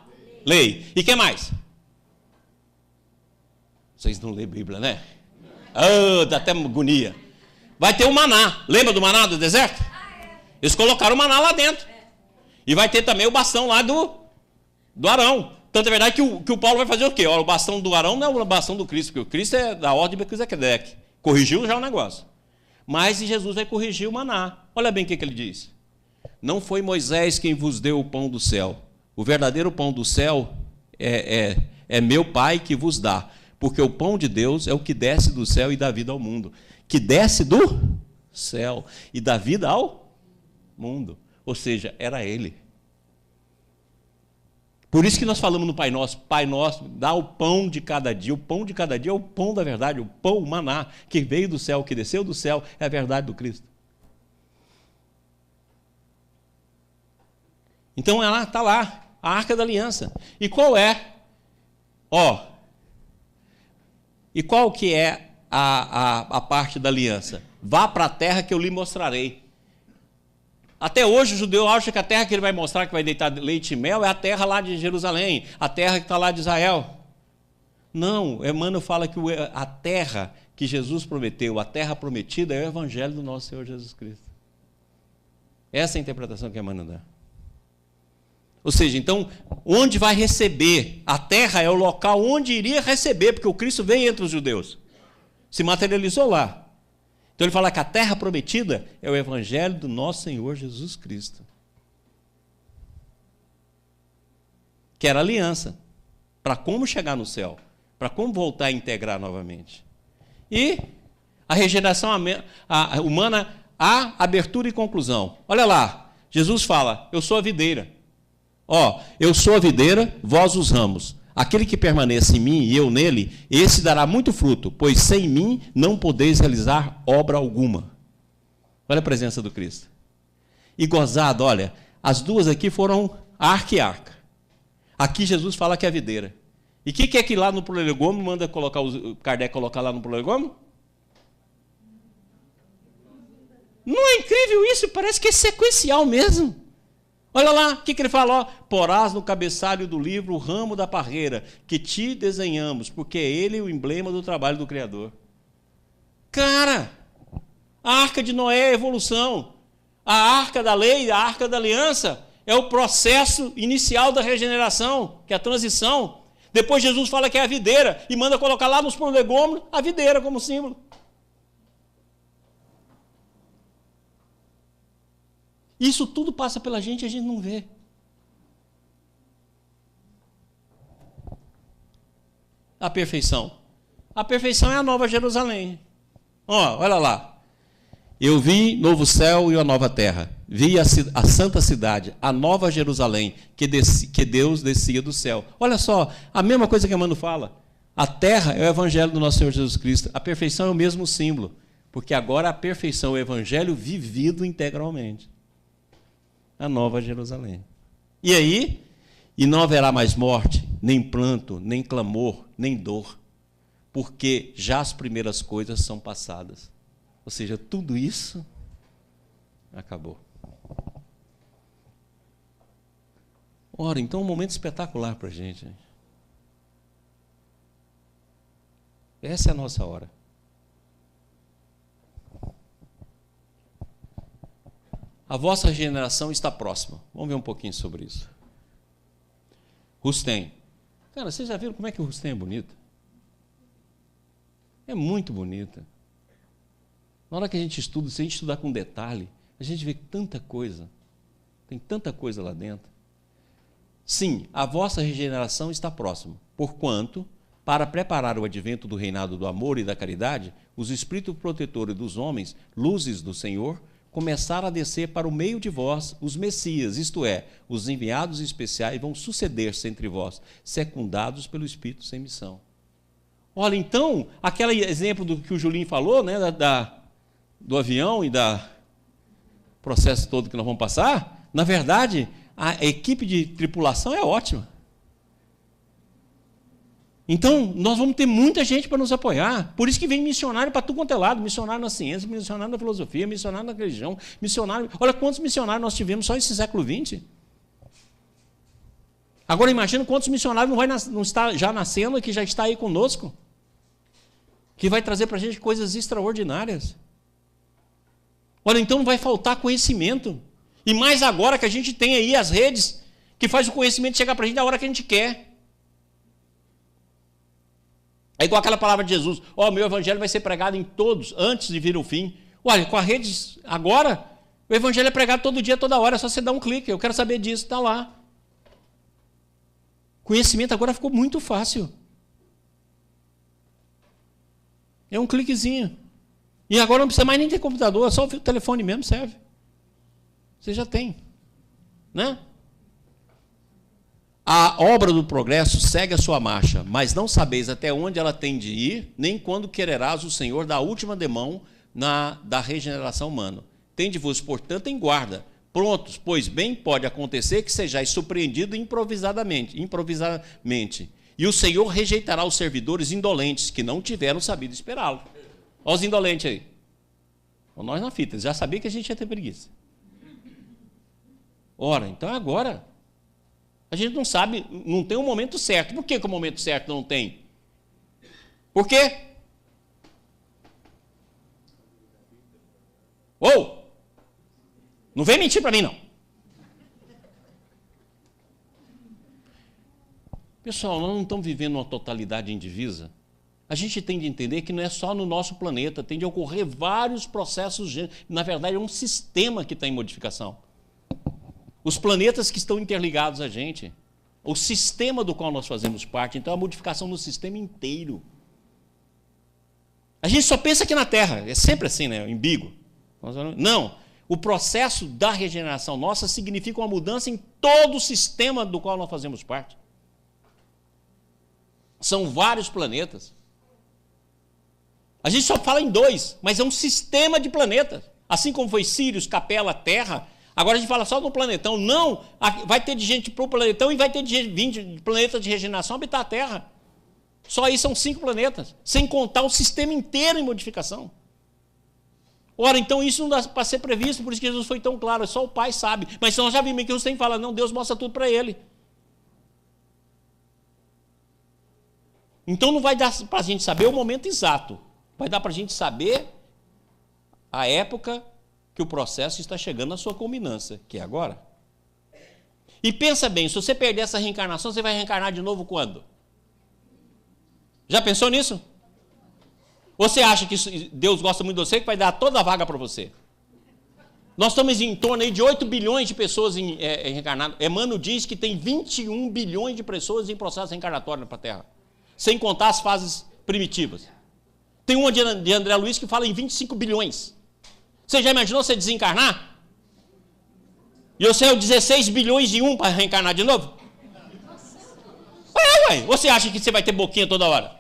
lei. E o que mais? Vocês não lêem Bíblia, né? Oh, dá até agonia. Vai ter o maná. Lembra do maná do deserto? Eles colocaram o maná lá dentro. E vai ter também o bastão lá do Arão. Tanto é verdade que o Paulo vai fazer o quê? Olha, o bastão do Arão não é o bastão do Cristo, porque o Cristo é da ordem de Melquisedeque. Corrigiu já o negócio. Mas Jesus vai corrigir o maná. Olha bem o que ele diz. Não foi Moisés quem vos deu o pão do céu. O verdadeiro pão do céu é meu Pai que vos dá. Porque o pão de Deus é o que desce do céu e dá vida ao mundo. Que desce do céu e dá vida ao mundo. Ou seja, era Ele. Por isso que nós falamos no Pai Nosso, dá o pão de cada dia. O pão de cada dia é o pão da verdade, o pão, o maná, que veio do céu, que desceu do céu, é a verdade do Cristo. Então ela está lá, a arca da aliança. E qual é? E qual que é a parte da aliança? Vá para a terra que eu lhe mostrarei. Até hoje o judeu acha que a terra que ele vai mostrar, que vai deitar leite e mel, é a terra lá de Jerusalém, a terra que está lá de Israel. Não, Emmanuel fala que a terra que Jesus prometeu, a terra prometida, é o evangelho do nosso Senhor Jesus Cristo. Essa é a interpretação que Emmanuel dá. Ou seja, então, onde vai receber? A terra é o local onde iria receber, porque o Cristo veio entre os judeus. Se materializou lá. Então ele fala que a terra prometida é o evangelho do nosso Senhor Jesus Cristo. Que era aliança. Para como chegar no céu. Para como voltar a integrar novamente. E a regeneração humana, a abertura e conclusão. Olha lá, Jesus fala, eu sou a videira. Eu sou a videira, vós os ramos. Aquele que permanece em mim e eu nele, esse dará muito fruto, pois sem mim não podeis realizar obra alguma. Olha a presença do Cristo. E gozado, olha, as duas aqui foram arca e arca. Aqui Jesus fala que é a videira. E o que é que lá no prolegômeno manda colocar, Kardec colocar lá no prolegômeno? Não é incrível isso? Parece que é sequencial mesmo. Olha lá, o que ele fala? Porás no cabeçalho do livro o ramo da parreira, que te desenhamos, porque é ele o emblema do trabalho do Criador. Cara, a arca de Noé é a evolução. A arca da lei, a arca da aliança, é o processo inicial da regeneração, que é a transição. Depois Jesus fala que é a videira, e manda colocar lá nos prolegômenos a videira como símbolo. Isso tudo passa pela gente e a gente não vê. A perfeição. A perfeição é a nova Jerusalém. Ó, olha lá. Eu vi novo céu e a nova terra. Vi a santa cidade, a nova Jerusalém, que Deus descia do céu. Olha só, a mesma coisa que a Mano fala. A terra é o evangelho do nosso Senhor Jesus Cristo. A perfeição é o mesmo símbolo. Porque agora a perfeição é o evangelho vivido integralmente. A nova Jerusalém. E aí? E não haverá mais morte, nem pranto, nem clamor, nem dor. Porque já as primeiras coisas são passadas. Ou seja, tudo isso acabou. Ora, então é um momento espetacular para a gente. Essa é a nossa hora. A vossa regeneração está próxima. Vamos ver um pouquinho sobre isso. Rustem. Cara, vocês já viram como é que o Rustem é bonito? É muito bonita. Na hora que a gente estuda, se a gente estudar com detalhe, a gente vê tanta coisa. Tem tanta coisa lá dentro. Sim, a vossa regeneração está próxima, porquanto, para preparar o advento do reinado do amor e da caridade, os espíritos protetores dos homens, luzes do Senhor, começaram a descer para o meio de vós os Messias, isto é, os enviados especiais vão suceder-se entre vós, secundados pelo Espírito sem missão. Olha, então, aquele exemplo do que o Julinho falou, né, do avião e do processo todo que nós vamos passar, na verdade, a equipe de tripulação é ótima. Então, nós vamos ter muita gente para nos apoiar. Por isso que vem missionário para tudo quanto é lado. Missionário na ciência, missionário na filosofia, missionário na religião, missionário... Olha quantos missionários nós tivemos só esse século XX. Agora, imagina quantos missionários não está já nascendo e que já está aí conosco. Que vai trazer para a gente coisas extraordinárias. Olha, então não vai faltar conhecimento. E mais agora que a gente tem aí as redes que faz o conhecimento chegar para a gente na hora que a gente quer. É igual aquela palavra de Jesus, ó, meu evangelho vai ser pregado em todos, antes de vir o fim. Olha, com a rede, agora, o evangelho é pregado todo dia, toda hora, é só você dar um clique, eu quero saber disso, está lá. Conhecimento agora ficou muito fácil. É um cliquezinho. E agora não precisa mais nem ter computador, só o telefone mesmo serve. Você já tem, né? A obra do progresso segue a sua marcha, mas não sabeis até onde ela tem de ir, nem quando quererás o Senhor da última demão da regeneração humana. Tende-vos, portanto, em guarda, prontos, pois bem pode acontecer que sejais surpreendido improvisadamente. E o Senhor rejeitará os servidores indolentes, que não tiveram sabido esperá-lo. Olha os indolentes aí. Nós na fita, já sabia que a gente ia ter preguiça. Ora, então agora... A gente não sabe, não tem um momento certo. Por que o momento certo não tem? Por quê? Ou! Não vem mentir para mim, não. Pessoal, nós não estamos vivendo uma totalidade indivisa. A gente tem de entender que não é só no nosso planeta, tem de ocorrer vários processos. Na verdade, é um sistema que está em modificação. Os planetas que estão interligados a gente, o sistema do qual nós fazemos parte, então a modificação no sistema inteiro. A gente só pensa aqui na Terra, é sempre assim, né? Embigo. Não, o processo da regeneração nossa significa uma mudança em todo o sistema do qual nós fazemos parte. São vários planetas. A gente só fala em dois, mas é um sistema de planetas. Assim como foi Sírius, Capela, Terra... Agora a gente fala só no planetão. Não, vai ter de gente para o planetão e vai ter de gente de planetas de regeneração habitar a Terra. Só aí são 5 planetas, sem contar o sistema inteiro em modificação. Ora, então isso não dá para ser previsto, por isso que Jesus foi tão claro, só o Pai sabe. Mas nós já vimos que Jesus tem que falar, não, Deus mostra tudo para ele. Então não vai dar para a gente saber o momento exato, vai dar para a gente saber a época que o processo está chegando à sua culminância, que é agora. E pensa bem, se você perder essa reencarnação, você vai reencarnar de novo quando? Já pensou nisso? Ou você acha que Deus gosta muito de você, que vai dar toda a vaga para você? Nós estamos em torno aí de 8 bilhões de pessoas reencarnadas. Emmanuel diz que tem 21 bilhões de pessoas em processo reencarnatório na Terra, sem contar as fases primitivas. Tem uma de André Luiz que fala em 25 bilhões. Você já imaginou você desencarnar? E você é o 16 bilhões e 1 para reencarnar de novo? Ué, você acha que você vai ter boquinha toda hora?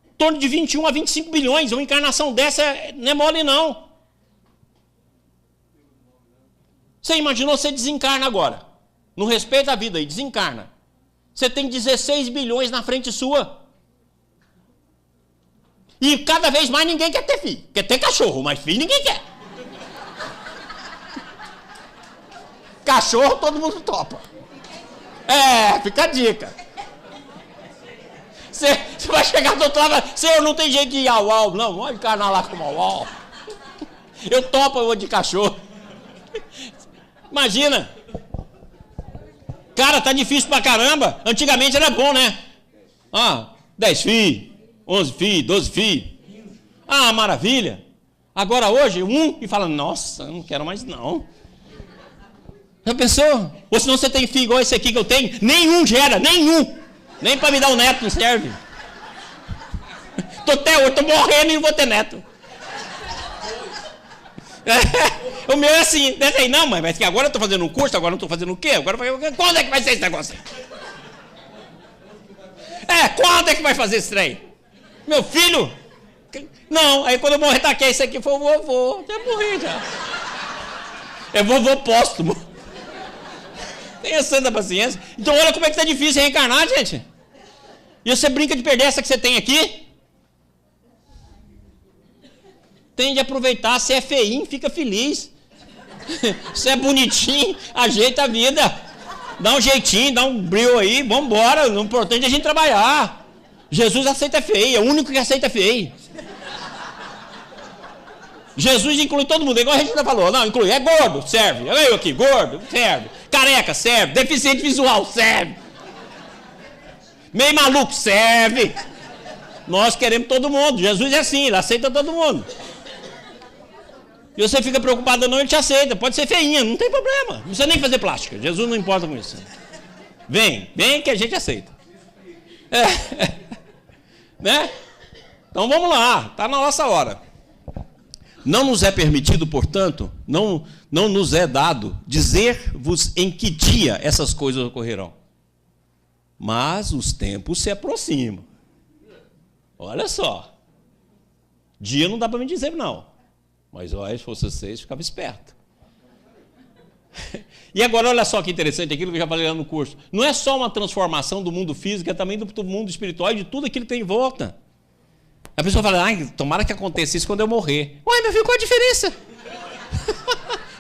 Em torno de 21 a 25 bilhões. Uma encarnação dessa não é mole, não. Você imaginou, você desencarna agora. No respeito à vida aí, desencarna. Você tem 16 bilhões na frente sua. E cada vez mais ninguém quer ter filho. Quer ter cachorro, mas filho ninguém quer. Cachorro todo mundo topa. Fica a dica. Você vai chegar do outro lado, Senhor, não tem jeito de ir ao au. Não, vou encarnar lá como ao au. Eu topo, eu vou de cachorro. Imagina. Cara, tá difícil pra caramba. Antigamente era bom, né? 10 filhos, 11 filhos, 12 filhos. Maravilha. Agora hoje, e fala, nossa, eu não quero mais não. Já pensou? Ou senão você tem filho igual esse aqui que eu tenho, nenhum gera, nenhum. Nem para me dar um neto não serve. Tô morrendo e não vou ter neto. O meu é assim, não, mas que agora eu estou fazendo um curso, agora não estou fazendo o quê? Quando é que vai ser esse negócio? Quando é que vai fazer esse trem? Meu filho? Não, aí quando eu morrer, tá aqui, esse aqui foi o vovô. Já morri já. É vovô póstumo. Tenha santa paciência. Então olha como é que tá difícil reencarnar, gente. E você brinca de perder essa que você tem aqui? Tem de aproveitar. Se é feinho, fica feliz. Se é bonitinho, ajeita a vida. Dá um jeitinho, dá um brilho aí, vamos embora. O importante é a gente trabalhar. Jesus aceita feio, é o único que aceita feio. Jesus inclui todo mundo, igual a gente já falou. Não, inclui, é gordo, serve. Olha eu aqui, gordo, serve. Careca, serve. Deficiente visual, serve. Meio maluco, serve. Nós queremos todo mundo. Jesus é assim, ele aceita todo mundo. E você fica preocupado não, ele te aceita. Pode ser feinha, não tem problema. Não precisa nem fazer plástica. Jesus não importa com isso. Vem que a gente aceita. Né? Então vamos lá, está na nossa hora. Não nos é permitido, portanto, não nos é dado dizer-vos em que dia essas coisas ocorrerão. Mas os tempos se aproximam. Olha só. Dia não dá para me dizer, não. Mas olha, se fosse vocês, ficava esperto. E agora, olha só que interessante, aquilo que eu já falei lá no curso. Não é só uma transformação do mundo físico, é também do mundo espiritual e de tudo aquilo que tem em volta. A pessoa fala, tomara que aconteça isso quando eu morrer. Ué, meu filho, qual a diferença?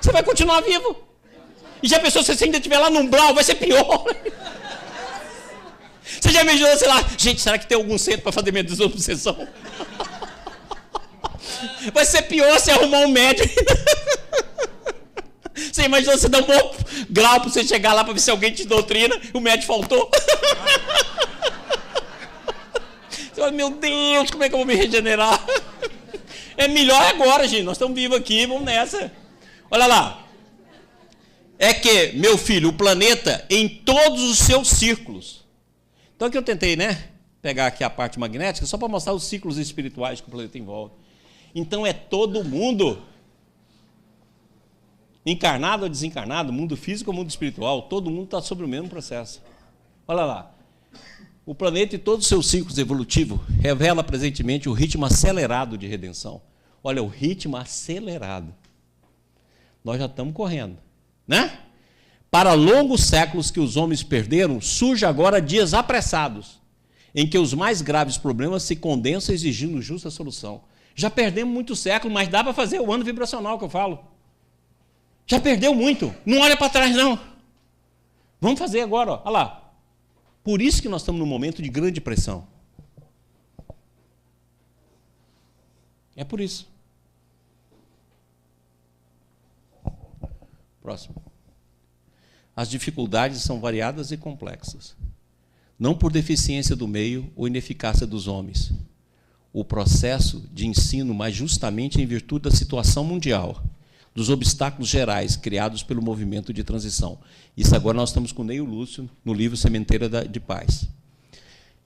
Você vai continuar vivo. E já a pessoa, se você ainda estiver lá no umbral, vai ser pior. Você já imaginou, sei lá, gente, será que tem algum centro para fazer minha desobsessão? Vai ser pior se arrumar um médico. Você imaginou você dar um bom grau para você chegar lá para ver se alguém te doutrina, o médico faltou. Você fala, meu Deus, como é que eu vou me regenerar? É melhor agora, gente, nós estamos vivos aqui, vamos nessa. Olha lá. É que, meu filho, o planeta em todos os seus círculos. Então aqui eu tentei, pegar aqui a parte magnética, só para mostrar os ciclos espirituais que o planeta envolve. Então é todo mundo, encarnado ou desencarnado, mundo físico ou mundo espiritual, todo mundo está sobre o mesmo processo. Olha lá. O planeta e todos os seus ciclos evolutivos revela presentemente o ritmo acelerado de redenção. Olha, o ritmo acelerado. Nós já estamos correndo, né? Para longos séculos que os homens perderam, surge agora dias apressados, em que os mais graves problemas se condensam exigindo justa solução. Já perdemos muito século, mas dá para fazer o ano vibracional que eu falo. Já perdeu muito. Não olha para trás, não. Vamos fazer agora, olha lá. Por isso que nós estamos num momento de grande pressão. É por isso. Próximo. As dificuldades são variadas e complexas. Não por deficiência do meio ou ineficácia dos homens. O processo de ensino, mas justamente em virtude da situação mundial, dos obstáculos gerais criados pelo movimento de transição. Isso agora nós estamos com o Neio Lúcio no livro Sementeira de Paz.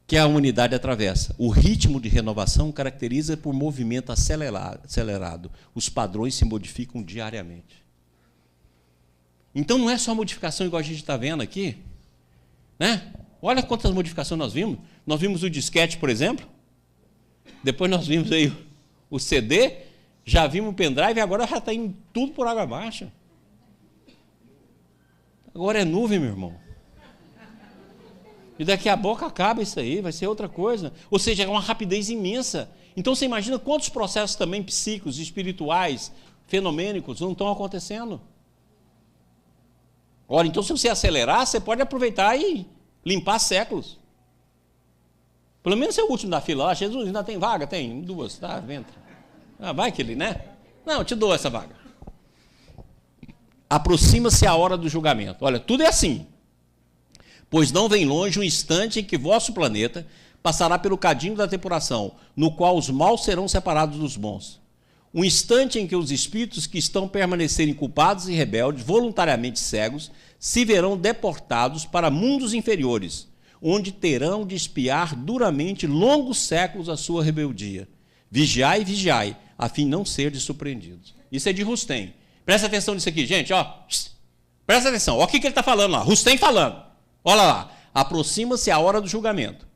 Que a humanidade atravessa. O ritmo de renovação caracteriza por movimento acelerado. Os padrões se modificam diariamente. Então não é só modificação igual a gente está vendo aqui, né? Olha quantas modificações nós vimos. Nós vimos o disquete, por exemplo. Depois nós vimos aí o CD, já vimos o pendrive e agora já está indo tudo por água abaixo. Agora é nuvem, meu irmão. E daqui a pouco acaba isso aí, vai ser outra coisa. Ou seja, é uma rapidez imensa. Então você imagina quantos processos também psíquicos, espirituais, fenomênicos não estão acontecendo. Ora, então se você acelerar, você pode aproveitar e limpar séculos. Pelo menos ser o último da fila. Ah, Jesus, ainda tem vaga? Tem, 2, tá? Venta. Ah, vai que ele, né? Não, eu te dou essa vaga. Aproxima-se a hora do julgamento. Olha, tudo é assim. Pois não vem longe um instante em que vosso planeta passará pelo cadinho da depuração, no qual os maus serão separados dos bons. Um instante em que os espíritos que estão permanecerem culpados e rebeldes, voluntariamente cegos, se verão deportados para mundos inferiores, onde terão de espiar duramente longos séculos a sua rebeldia. Vigiai, vigiai, a fim de não serdes surpreendidos. Isso é de Rustem. Presta atenção nisso aqui, gente. Ó. Presta atenção. Olha o que ele está falando lá. Rustem falando. Olha lá. Aproxima-se a hora do julgamento.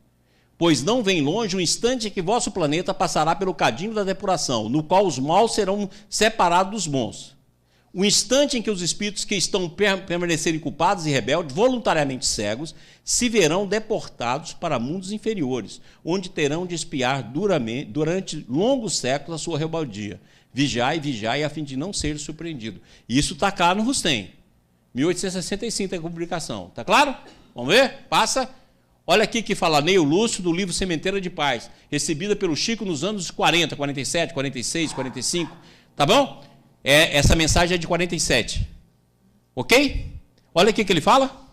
Pois não vem longe um instante em que vosso planeta passará pelo cadinho da depuração, no qual os maus serão separados dos bons. O instante em que os espíritos que estão permanecerem culpados e rebeldes, voluntariamente cegos, se verão deportados para mundos inferiores, onde terão de espiar durante longos séculos a sua rebeldia. Vigiai, vigiai, a fim de não ser surpreendido. Isso está cá no Rustem. 1865 tem a publicação. Está claro? Vamos ver? Passa. Olha aqui que fala Neio Lúcio, do livro Sementeira de Paz, recebida pelo Chico nos anos 40, 47, 46, 45. Tá bom? Essa mensagem é de 47. Ok? Olha aqui que ele fala.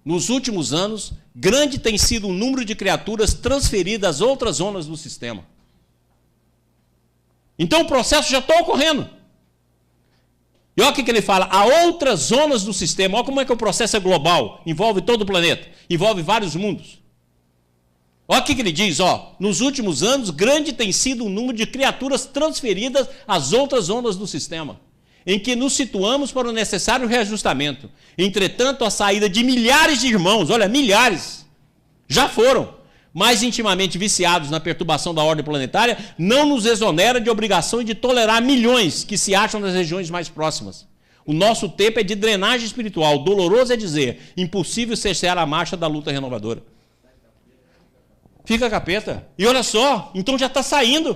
Nos últimos anos, grande tem sido o número de criaturas transferidas às outras zonas do sistema. Então o processo já está ocorrendo. E olha o que ele fala, há outras zonas do sistema. Olha como é que o processo é global, envolve todo o planeta, envolve vários mundos. Olha o que ele diz, ó, nos últimos anos, grande tem sido o número de criaturas transferidas às outras zonas do sistema, em que nos situamos para o necessário reajustamento. Entretanto, a saída de milhares de irmãos, olha, milhares, já foram mais intimamente viciados na perturbação da ordem planetária, não nos exonera de obrigação de tolerar milhões que se acham nas regiões mais próximas. O nosso tempo é de drenagem espiritual, doloroso é dizer, impossível cessar a marcha da luta renovadora. Fica capeta. E olha só, então já está saindo.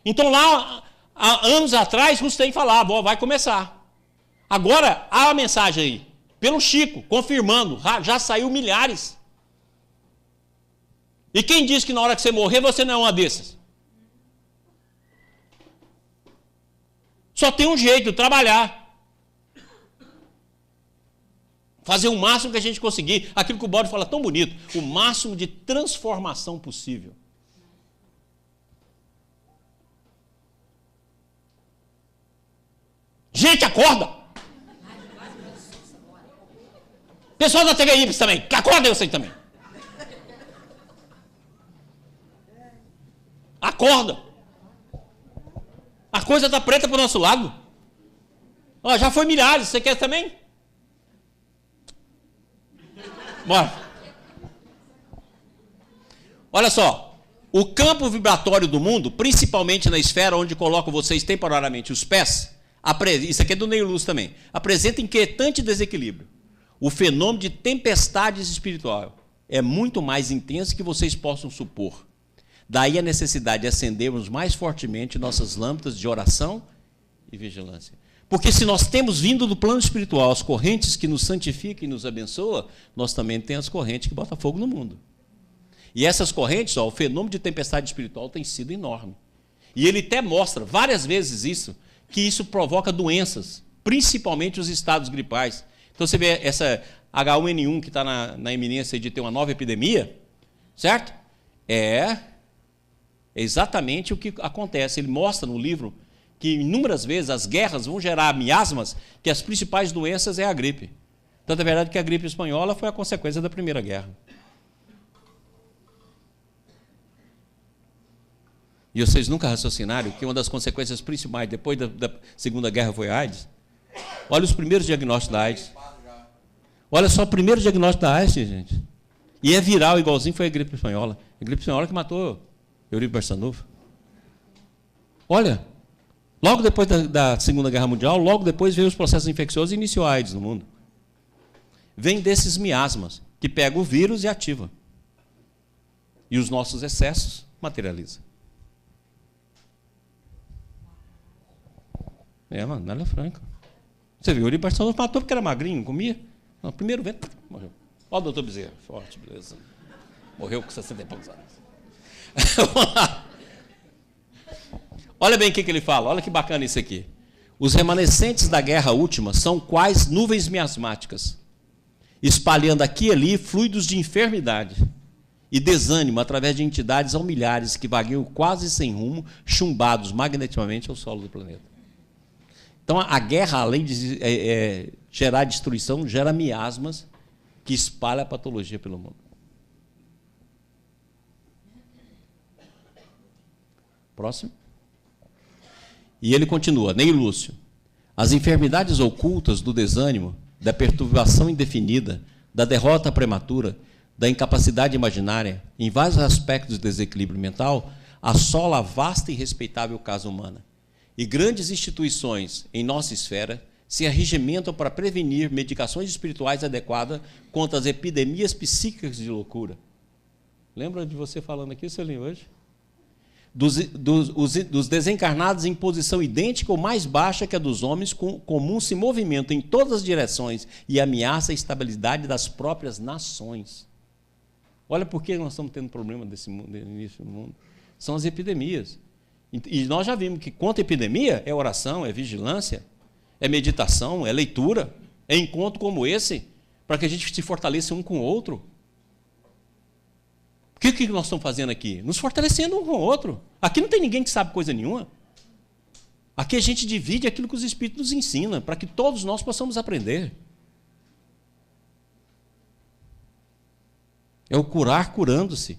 Então lá, há anos atrás, Rustem falava, ó, vai começar. Agora, há a mensagem aí, pelo Chico, confirmando, já saiu milhares. E quem diz que na hora que você morrer, você não é uma dessas? Só tem um jeito, trabalhar. Fazer o máximo que a gente conseguir. Aquilo que o Bode fala tão bonito. O máximo de transformação possível. Gente, acorda! Pessoal da TV Ips também. Acorda você também. Acorda. A coisa está preta para o nosso lado. Ó, já foi milhares. Você quer também? Bora. Olha só. O campo vibratório do mundo, principalmente na esfera onde coloco vocês temporariamente os pés, isso aqui é do Neio Lúcio também, apresenta inquietante desequilíbrio. O fenômeno de tempestades espiritual é muito mais intenso que vocês possam supor. Daí a necessidade de acendermos mais fortemente nossas lâmpadas de oração e vigilância. Porque se nós temos vindo do plano espiritual as correntes que nos santificam e nos abençoam, nós também temos as correntes que botam fogo no mundo. E essas correntes, ó, o fenômeno de tempestade espiritual tem sido enorme. E ele até mostra várias vezes isso, que isso provoca doenças, principalmente os estados gripais. Então você vê essa H1N1 que está na iminência de ter uma nova epidemia, certo? É exatamente o que acontece. Ele mostra no livro que inúmeras vezes as guerras vão gerar miasmas, que as principais doenças é a gripe. Tanto é verdade que a gripe espanhola foi a consequência da Primeira Guerra. E vocês nunca raciocinaram que uma das consequências principais depois da Segunda Guerra foi a AIDS? Olha os primeiros diagnósticos da AIDS. Olha só o primeiro diagnóstico da AIDS, gente. E é viral, igualzinho foi a gripe espanhola. A gripe espanhola que matou Eurico Barçanufo. Olha, logo depois da Segunda Guerra Mundial, logo depois veio os processos infecciosos e iniciou a AIDS no mundo. Vem desses miasmas, que pega o vírus e ativa. E os nossos excessos materializam. Mano, ela é franca. Você viu, o Eurico Barçanufo matou porque era magrinho, não comia. No primeiro vento, morreu. Olha o doutor Bezerra, forte, beleza. Morreu com 60 e poucos anos. Vamos lá. Olha bem o que ele fala, olha que bacana isso aqui. Os remanescentes da guerra última são quais nuvens miasmáticas, espalhando aqui e ali fluidos de enfermidade e desânimo através de entidades ao milhares que vagueiam quase sem rumo, chumbados magneticamente ao solo do planeta. Então, a guerra, além de gerar destruição, gera miasmas que espalham a patologia pelo mundo. Próximo. E ele continua, Ney Lúcio. As enfermidades ocultas do desânimo, da perturbação indefinida, da derrota prematura, da incapacidade imaginária, em vários aspectos do desequilíbrio mental, assola a vasta e respeitável casa humana. E grandes instituições em nossa esfera se arregimentam para prevenir medicações espirituais adequadas contra as epidemias psíquicas de loucura. Lembra de você falando aqui, Celinho, hoje? Dos desencarnados em posição idêntica ou mais baixa que a dos homens, comum se movimentam em todas as direções e ameaça a estabilidade das próprias nações. Olha por que nós estamos tendo problema desse início do mundo. São as epidemias. E nós já vimos que contra a epidemia é oração, é vigilância, é meditação, é leitura, é encontro como esse, para que a gente se fortaleça um com o outro. O que nós estamos fazendo aqui? Nos fortalecendo um com o outro. Aqui não tem ninguém que sabe coisa nenhuma. Aqui a gente divide aquilo que os Espíritos nos ensinam, para que todos nós possamos aprender. É o curar curando-se.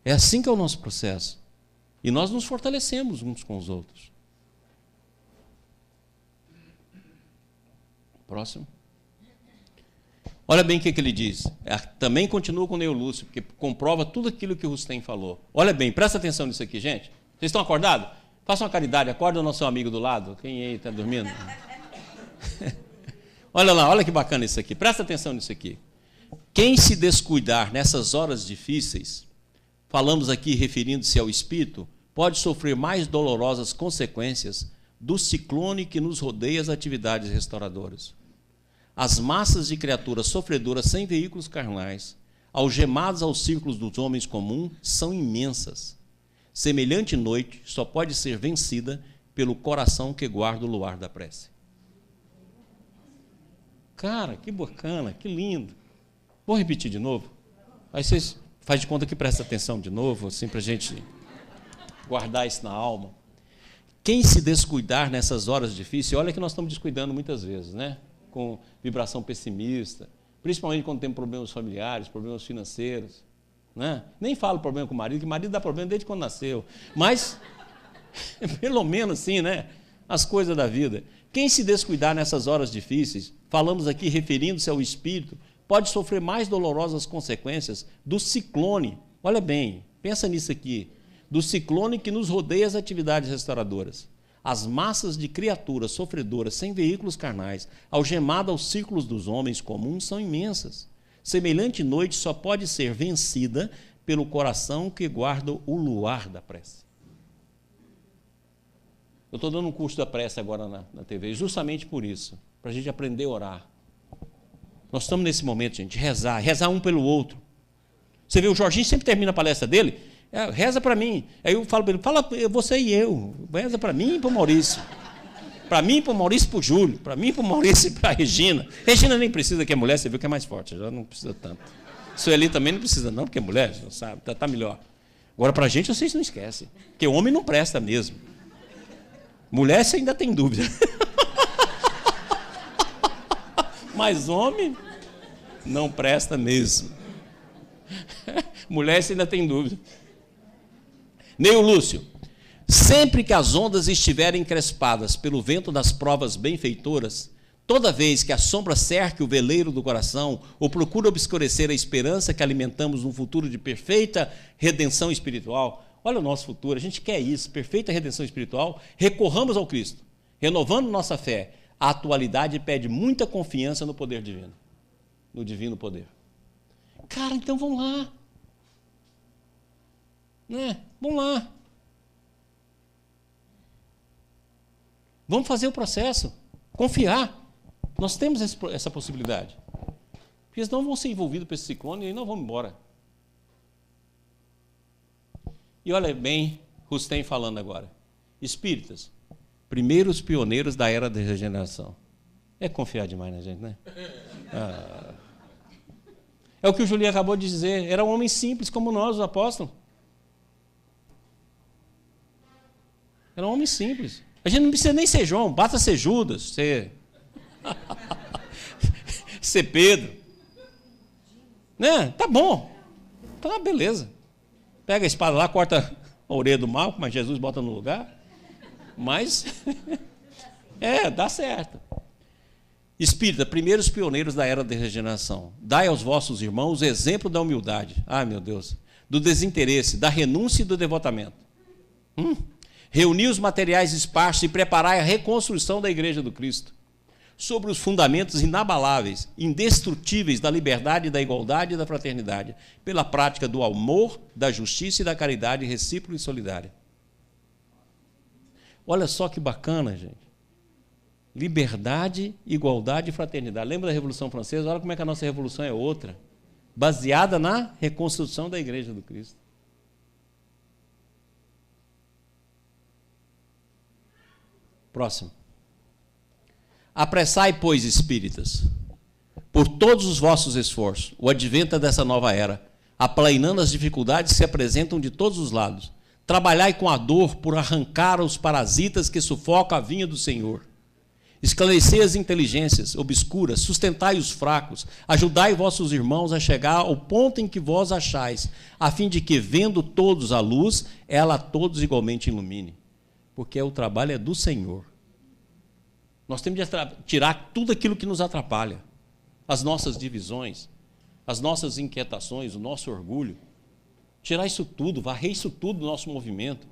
É assim que é o nosso processo. E nós nos fortalecemos uns com os outros. Próximo. Olha bem o que ele diz. Também continua com o Ney Lúcio, porque comprova tudo aquilo que o Rustem falou. Olha bem, presta atenção nisso aqui, gente. Vocês estão acordados? Faça uma caridade, acorda o nosso amigo do lado. Quem aí está dormindo? Olha lá, olha que bacana isso aqui. Presta atenção nisso aqui. Quem se descuidar nessas horas difíceis, falamos aqui referindo-se ao espírito, pode sofrer mais dolorosas consequências do ciclone que nos rodeia as atividades restauradoras. As massas de criaturas sofredoras sem veículos carnais, algemadas aos círculos dos homens comuns, são imensas. Semelhante noite só pode ser vencida pelo coração que guarda o luar da prece. Cara, que bacana, que lindo. Vou repetir de novo. Aí vocês fazem de conta que presta atenção de novo, assim, para a gente guardar isso na alma. Quem se descuidar nessas horas difíceis, olha que nós estamos descuidando muitas vezes, né? Com vibração pessimista, principalmente quando tem problemas familiares, problemas financeiros. Né? Nem falo problema com o marido, que o marido dá problema desde quando nasceu. Mas, pelo menos assim, né? As coisas da vida. Quem se descuidar nessas horas difíceis, falamos aqui referindo-se ao espírito, pode sofrer mais dolorosas consequências do ciclone. Olha bem, pensa nisso aqui. Do ciclone que nos rodeia as atividades restauradoras. As massas de criaturas sofredoras sem veículos carnais, algemadas aos círculos dos homens comuns, são imensas. Semelhante noite só pode ser vencida pelo coração que guarda o luar da prece. Eu estou dando um curso da prece agora na TV, justamente por isso, para a gente aprender a orar. Nós estamos nesse momento, gente, de rezar um pelo outro. Você vê, o Jorginho sempre termina a palestra dele, reza para mim. Aí eu falo para ele, fala você e eu, reza para mim e para o Maurício. Para mim, para o Maurício e para o Júlio. Para mim, para o Maurício e para a Regina. Regina nem precisa, que é mulher, você viu que é mais forte, já não precisa tanto. Sueli também não precisa não, porque é mulher, já sabe, está melhor. Agora, para a gente, vocês não esquecem, porque homem não presta mesmo. Mulher você ainda tem dúvida. Mas homem não presta mesmo. Mulher você ainda tem dúvida. Neio Lúcio. Sempre que as ondas estiverem encrespadas pelo vento das provas benfeitoras, toda vez que a sombra cerque o veleiro do coração ou procura obscurecer a esperança que alimentamos num futuro de perfeita redenção espiritual, olha o nosso futuro, a gente quer isso, perfeita redenção espiritual, recorramos ao Cristo, renovando nossa fé. A atualidade pede muita confiança no poder divino, no divino poder. Cara, então vamos lá. Né? Vamos lá. Vamos fazer o processo, confiar. Nós temos essa possibilidade. Porque senão vão ser envolvidos por esse ciclone e não vamos embora. E olha bem, Rustem falando agora. Espíritas, primeiros pioneiros da era da regeneração. É confiar demais na gente, né? É o que o Julinho acabou de dizer. Era um homem simples como nós, os apóstolos. Era um homem simples. A gente não precisa nem ser João, basta ser Judas, ser Pedro. Né? Tá bom. Tá, beleza. Pega a espada lá, corta a orelha do mal, mas Jesus bota no lugar. Mas, dá certo. Espírita, primeiros pioneiros da era da regeneração. Dai aos vossos irmãos o exemplo da humildade. Ai, meu Deus. Do desinteresse, da renúncia e do devotamento. Reuni os materiais esparsos e preparai a reconstrução da Igreja do Cristo, sobre os fundamentos inabaláveis, indestrutíveis da liberdade, da igualdade e da fraternidade, pela prática do amor, da justiça e da caridade recíproca e solidária. Olha só que bacana, gente. Liberdade, igualdade e fraternidade. Lembra da Revolução Francesa? Olha como é que a nossa revolução é outra, baseada na reconstrução da Igreja do Cristo. Próximo. Apressai, pois, espíritas, por todos os vossos esforços, o advento dessa nova era, aplainando as dificuldades que se apresentam de todos os lados. Trabalhai com a dor por arrancar os parasitas que sufocam a vinha do Senhor. Esclarecei as inteligências obscuras, sustentai os fracos, ajudai vossos irmãos a chegar ao ponto em que vós achais, a fim de que, vendo todos a luz, ela a todos igualmente ilumine. Porque o trabalho é do Senhor. Nós temos de tirar tudo aquilo que nos atrapalha, as nossas divisões, as nossas inquietações, o nosso orgulho. Tirar isso tudo, varrer isso tudo do nosso movimento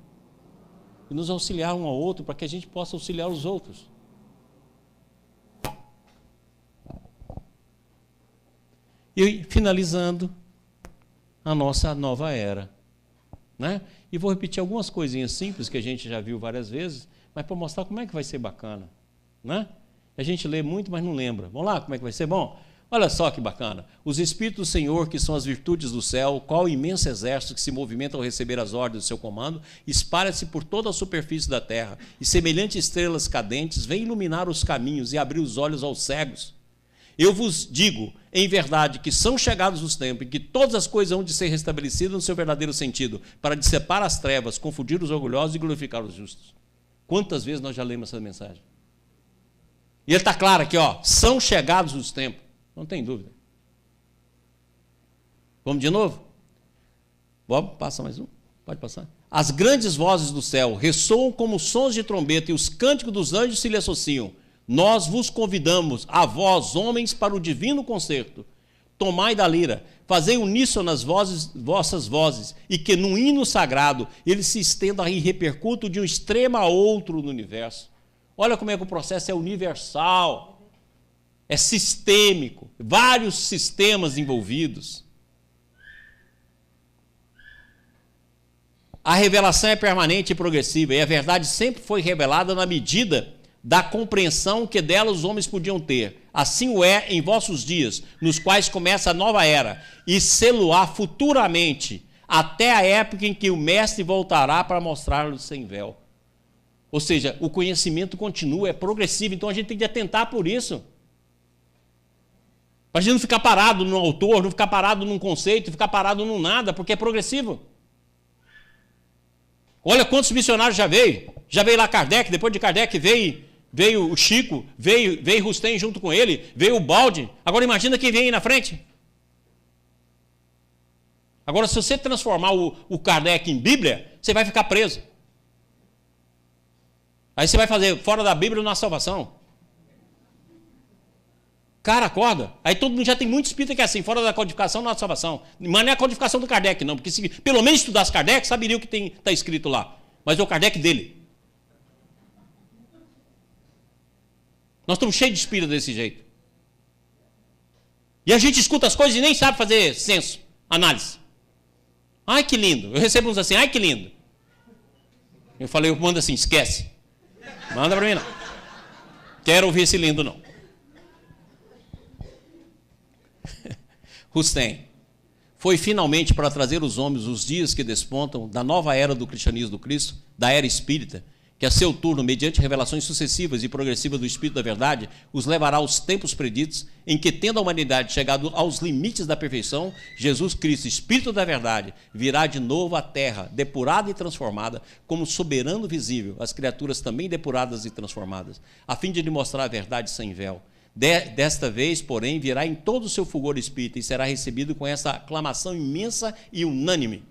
e nos auxiliar um ao outro para que a gente possa auxiliar os outros. E finalizando a nossa nova era, né? E vou repetir algumas coisinhas simples que a gente já viu várias vezes, mas para mostrar como é que vai ser bacana, né? A gente lê muito, mas não lembra. Vamos lá, como é que vai ser? Bom, olha só que bacana. Os Espíritos do Senhor, que são as virtudes do céu, qual imenso exército que se movimenta ao receber as ordens do seu comando, espalha-se por toda a superfície da terra, e semelhantes estrelas cadentes, vem iluminar os caminhos e abrir os olhos aos cegos. Eu vos digo, em verdade, que são chegados os tempos em que todas as coisas hão de ser restabelecidas no seu verdadeiro sentido, para dissipar as trevas, confundir os orgulhosos e glorificar os justos. Quantas vezes nós já lemos essa mensagem? E ele está claro aqui, ó, são chegados os tempos. Não tem dúvida. Vamos de novo? Vamos, passa mais um. Pode passar. As grandes vozes do céu ressoam como sons de trombeta e os cânticos dos anjos se lhe associam. Nós vos convidamos, a vós, homens, para o divino concerto. Tomai da lira, fazei uníssono as vossas vozes, e que num hino sagrado ele se estenda e repercuta de um extremo a outro no universo. Olha como é que o processo é universal, é sistêmico, vários sistemas envolvidos. A revelação é permanente e progressiva, e a verdade sempre foi revelada na medida da compreensão que dela os homens podiam ter. Assim o é em vossos dias, nos quais começa a nova era, e sê-lo-á futuramente, até a época em que o Mestre voltará para mostrar-lhe sem véu. Ou seja, o conhecimento continua, é progressivo, então a gente tem que atentar por isso. Para a gente não ficar parado no autor, não ficar parado num conceito, ficar parado num nada, porque é progressivo. Olha quantos missionários já veio. Já veio lá Kardec, depois de Kardec veio o Chico, veio Rustem junto com ele, veio o Balde. Agora imagina quem vem aí na frente. Agora, se você transformar o Kardec em Bíblia, você vai ficar preso. Aí você vai fazer fora da Bíblia na salvação. Cara, acorda. Aí todo mundo já tem muito espírita que é assim, fora da codificação, na salvação. Mas não é a codificação do Kardec, não. Porque se pelo menos estudasse Kardec, saberia o que está escrito lá. Mas é o Kardec dele. Nós estamos cheios de espírito desse jeito. E a gente escuta as coisas e nem sabe fazer senso, análise. Ai, que lindo. Eu recebo uns assim, ai, que lindo. Eu mando assim, esquece. Manda para mim, não. Quero ouvir esse lindo, não. Rustem foi finalmente para trazer os homens os dias que despontam da nova era do cristianismo do Cristo, da era espírita, que a seu turno, mediante revelações sucessivas e progressivas do Espírito da Verdade, os levará aos tempos preditos, em que, tendo a humanidade chegado aos limites da perfeição, Jesus Cristo, Espírito da Verdade, virá de novo à terra, depurada e transformada, como soberano visível, as criaturas também depuradas e transformadas, a fim de lhe mostrar a verdade sem véu. Desta vez, porém, virá em todo o seu fulgor espírita e será recebido com essa aclamação imensa e unânime: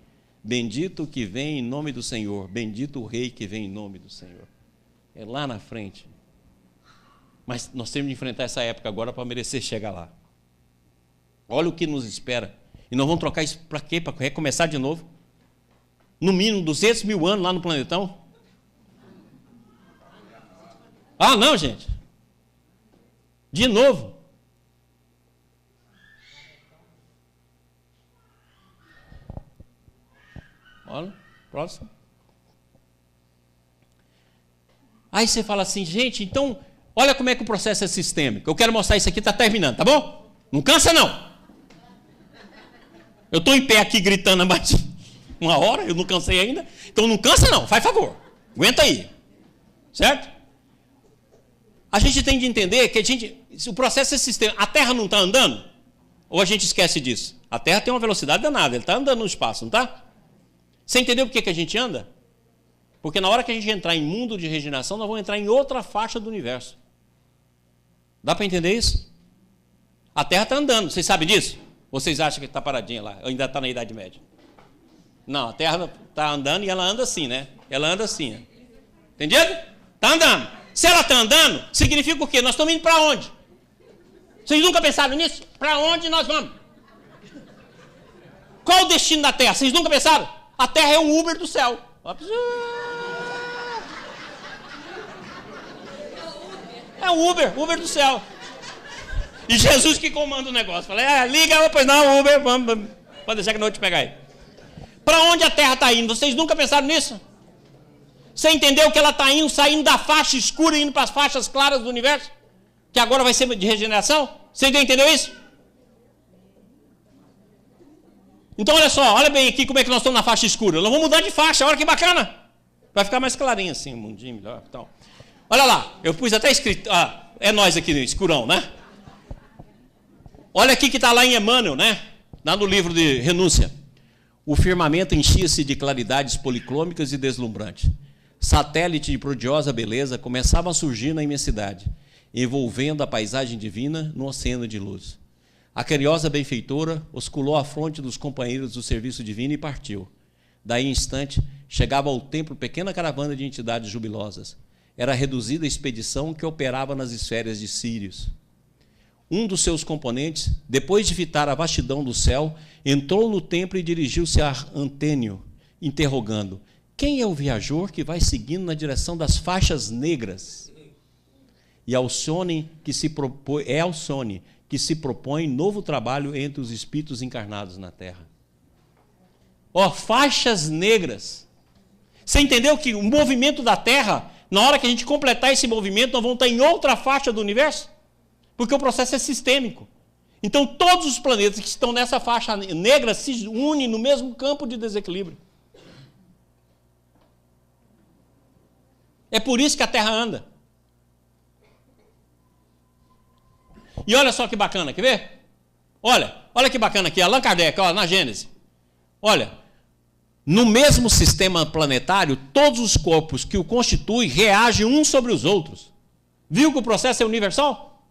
bendito o que vem em nome do Senhor, bendito o Rei que vem em nome do Senhor. É lá na frente. Mas nós temos de enfrentar essa época agora para merecer chegar lá. Olha o que nos espera. E nós vamos trocar isso para quê? Para recomeçar de novo? No mínimo 200 mil anos lá no planetão? Ah, não, gente. De novo. Olha, próximo. Aí você fala assim, gente, então, olha como é que o processo é sistêmico. Eu quero mostrar isso aqui, está terminando, tá bom? Não cansa, não. Eu estou em pé aqui gritando há mais de uma hora, eu não cansei ainda. Então não cansa, não, faz favor. Aguenta aí. Certo? A gente tem de entender que o processo é sistêmico. A Terra não está andando? Ou a gente esquece disso? A Terra tem uma velocidade danada, ele está andando no espaço, não está? Você entendeu por que a gente anda? Porque na hora que a gente entrar em mundo de regeneração, nós vamos entrar em outra faixa do universo. Dá para entender isso? A Terra está andando, vocês sabem disso? Ou vocês acham que está paradinha lá, ainda está na Idade Média? Não, a Terra está andando e ela anda assim, né? Ela anda assim. Né? Entendido? Está andando. Se ela está andando, significa o quê? Nós estamos indo para onde? Vocês nunca pensaram nisso? Para onde nós vamos? Qual o destino da Terra? Vocês nunca pensaram? A Terra é um Uber do céu. É um Uber do céu. E Jesus que comanda o negócio. Falei, liga, pois não, Uber, vamos, pode deixar que não vou te pegar aí. Para onde a Terra está indo? Vocês nunca pensaram nisso? Você entendeu que ela está indo, saindo da faixa escura e indo para as faixas claras do universo? Que agora vai ser de regeneração? Você entendeu isso? Então olha só, olha bem aqui como é que nós estamos na faixa escura. Nós vamos mudar de faixa, olha que bacana. Vai ficar mais clarinho assim, um mundinho melhor. Então, olha lá, eu pus até escrito, é nós aqui no escurão, né? Olha aqui que está lá em Emmanuel, né? Lá no livro de Renúncia. O firmamento enchia-se de claridades policrômicas e deslumbrantes. Satélite de prodigiosa beleza começavam a surgir na imensidade, envolvendo a paisagem divina no oceano de luz. A cariosa benfeitora osculou a fronte dos companheiros do serviço divino e partiu. Daí em instante, chegava ao templo pequena caravana de entidades jubilosas. Era a reduzida expedição que operava nas esferas de Sírios. Um dos seus componentes, depois de fitar a vastidão do céu, entrou no templo e dirigiu-se a Antênio, interrogando: quem é o viajor que vai seguindo na direção das faixas negras? E Alcione que se propõe novo trabalho entre os espíritos encarnados na Terra. Faixas negras. Você entendeu que o movimento da Terra, na hora que a gente completar esse movimento, nós vamos estar em outra faixa do universo? Porque o processo é sistêmico. Então todos os planetas que estão nessa faixa negra se unem no mesmo campo de desequilíbrio. É por isso que a Terra anda. E olha só que bacana, quer ver? Olha que bacana aqui, Allan Kardec, na Gênese. Olha, No mesmo sistema planetário, todos os corpos que o constituem reagem uns sobre os outros. Viu que o processo é universal?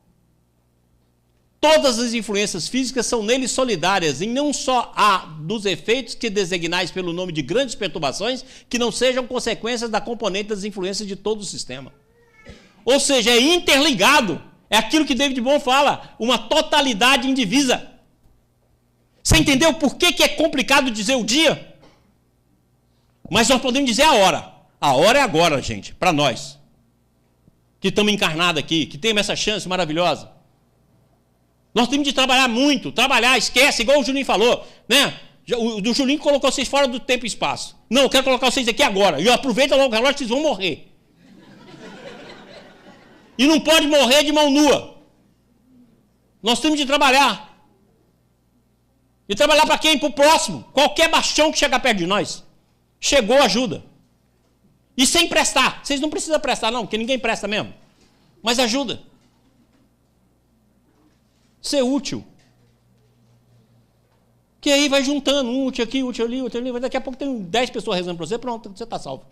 Todas as influências físicas são nele solidárias, e não só há dos efeitos que designais pelo nome de grandes perturbações, que não sejam consequências da componente das influências de todo o sistema. Ou seja, é interligado. É aquilo que David Bohm fala, uma totalidade indivisa. Você entendeu por que é complicado dizer o dia? Mas nós podemos dizer a hora. A hora é agora, gente, para nós. Que estamos encarnados aqui, que temos essa chance maravilhosa. Nós temos de trabalhar muito, esquece, igual o Julinho falou, né? O Julinho colocou vocês fora do tempo e espaço. Não, eu quero colocar vocês aqui agora. E aproveita logo o relógio, vocês vão morrer. E não pode morrer de mão nua. Nós temos de trabalhar. E trabalhar para quem? Para o próximo. Qualquer bastião que chegar perto de nós. Chegou, ajuda. E sem prestar. Vocês não precisam prestar, não, porque ninguém presta mesmo. Mas ajuda. Ser útil. Que aí vai juntando, um útil aqui, útil ali, útil ali. Daqui a pouco tem 10 pessoas rezando para você, pronto, você está salvo.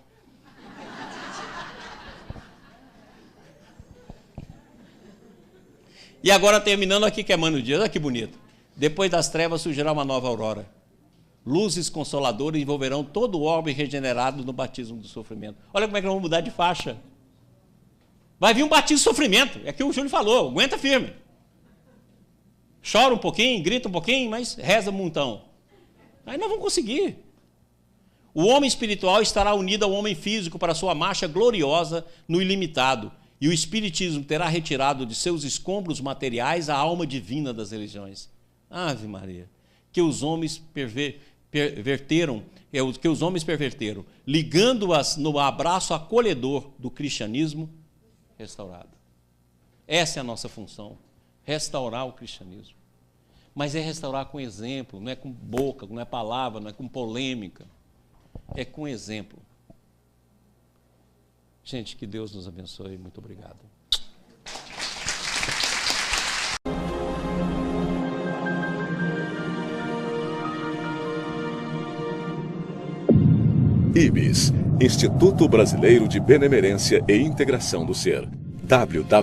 E agora terminando aqui, queimando o dia, olha que bonito. Depois das trevas surgirá uma nova aurora. Luzes consoladoras envolverão todo o orbe regenerado no batismo do sofrimento. Olha como é que nós vamos mudar de faixa. Vai vir um batismo de sofrimento. É que o Júlio falou, aguenta firme. Chora um pouquinho, grita um pouquinho, mas reza um montão. Aí nós vamos conseguir. O homem espiritual estará unido ao homem físico para sua marcha gloriosa no ilimitado. E o espiritismo terá retirado de seus escombros materiais a alma divina das religiões. Ave Maria. Que os homens perverteram, ligando-as no abraço acolhedor do cristianismo restaurado. Essa é a nossa função. Restaurar o cristianismo. Mas é restaurar com exemplo, não é com boca, não é palavra, não é com polêmica. É com exemplo. Gente, que Deus nos abençoe. Muito obrigado. IBS, Instituto Brasileiro de Benemerência e Integração do Ser. www.ibis.org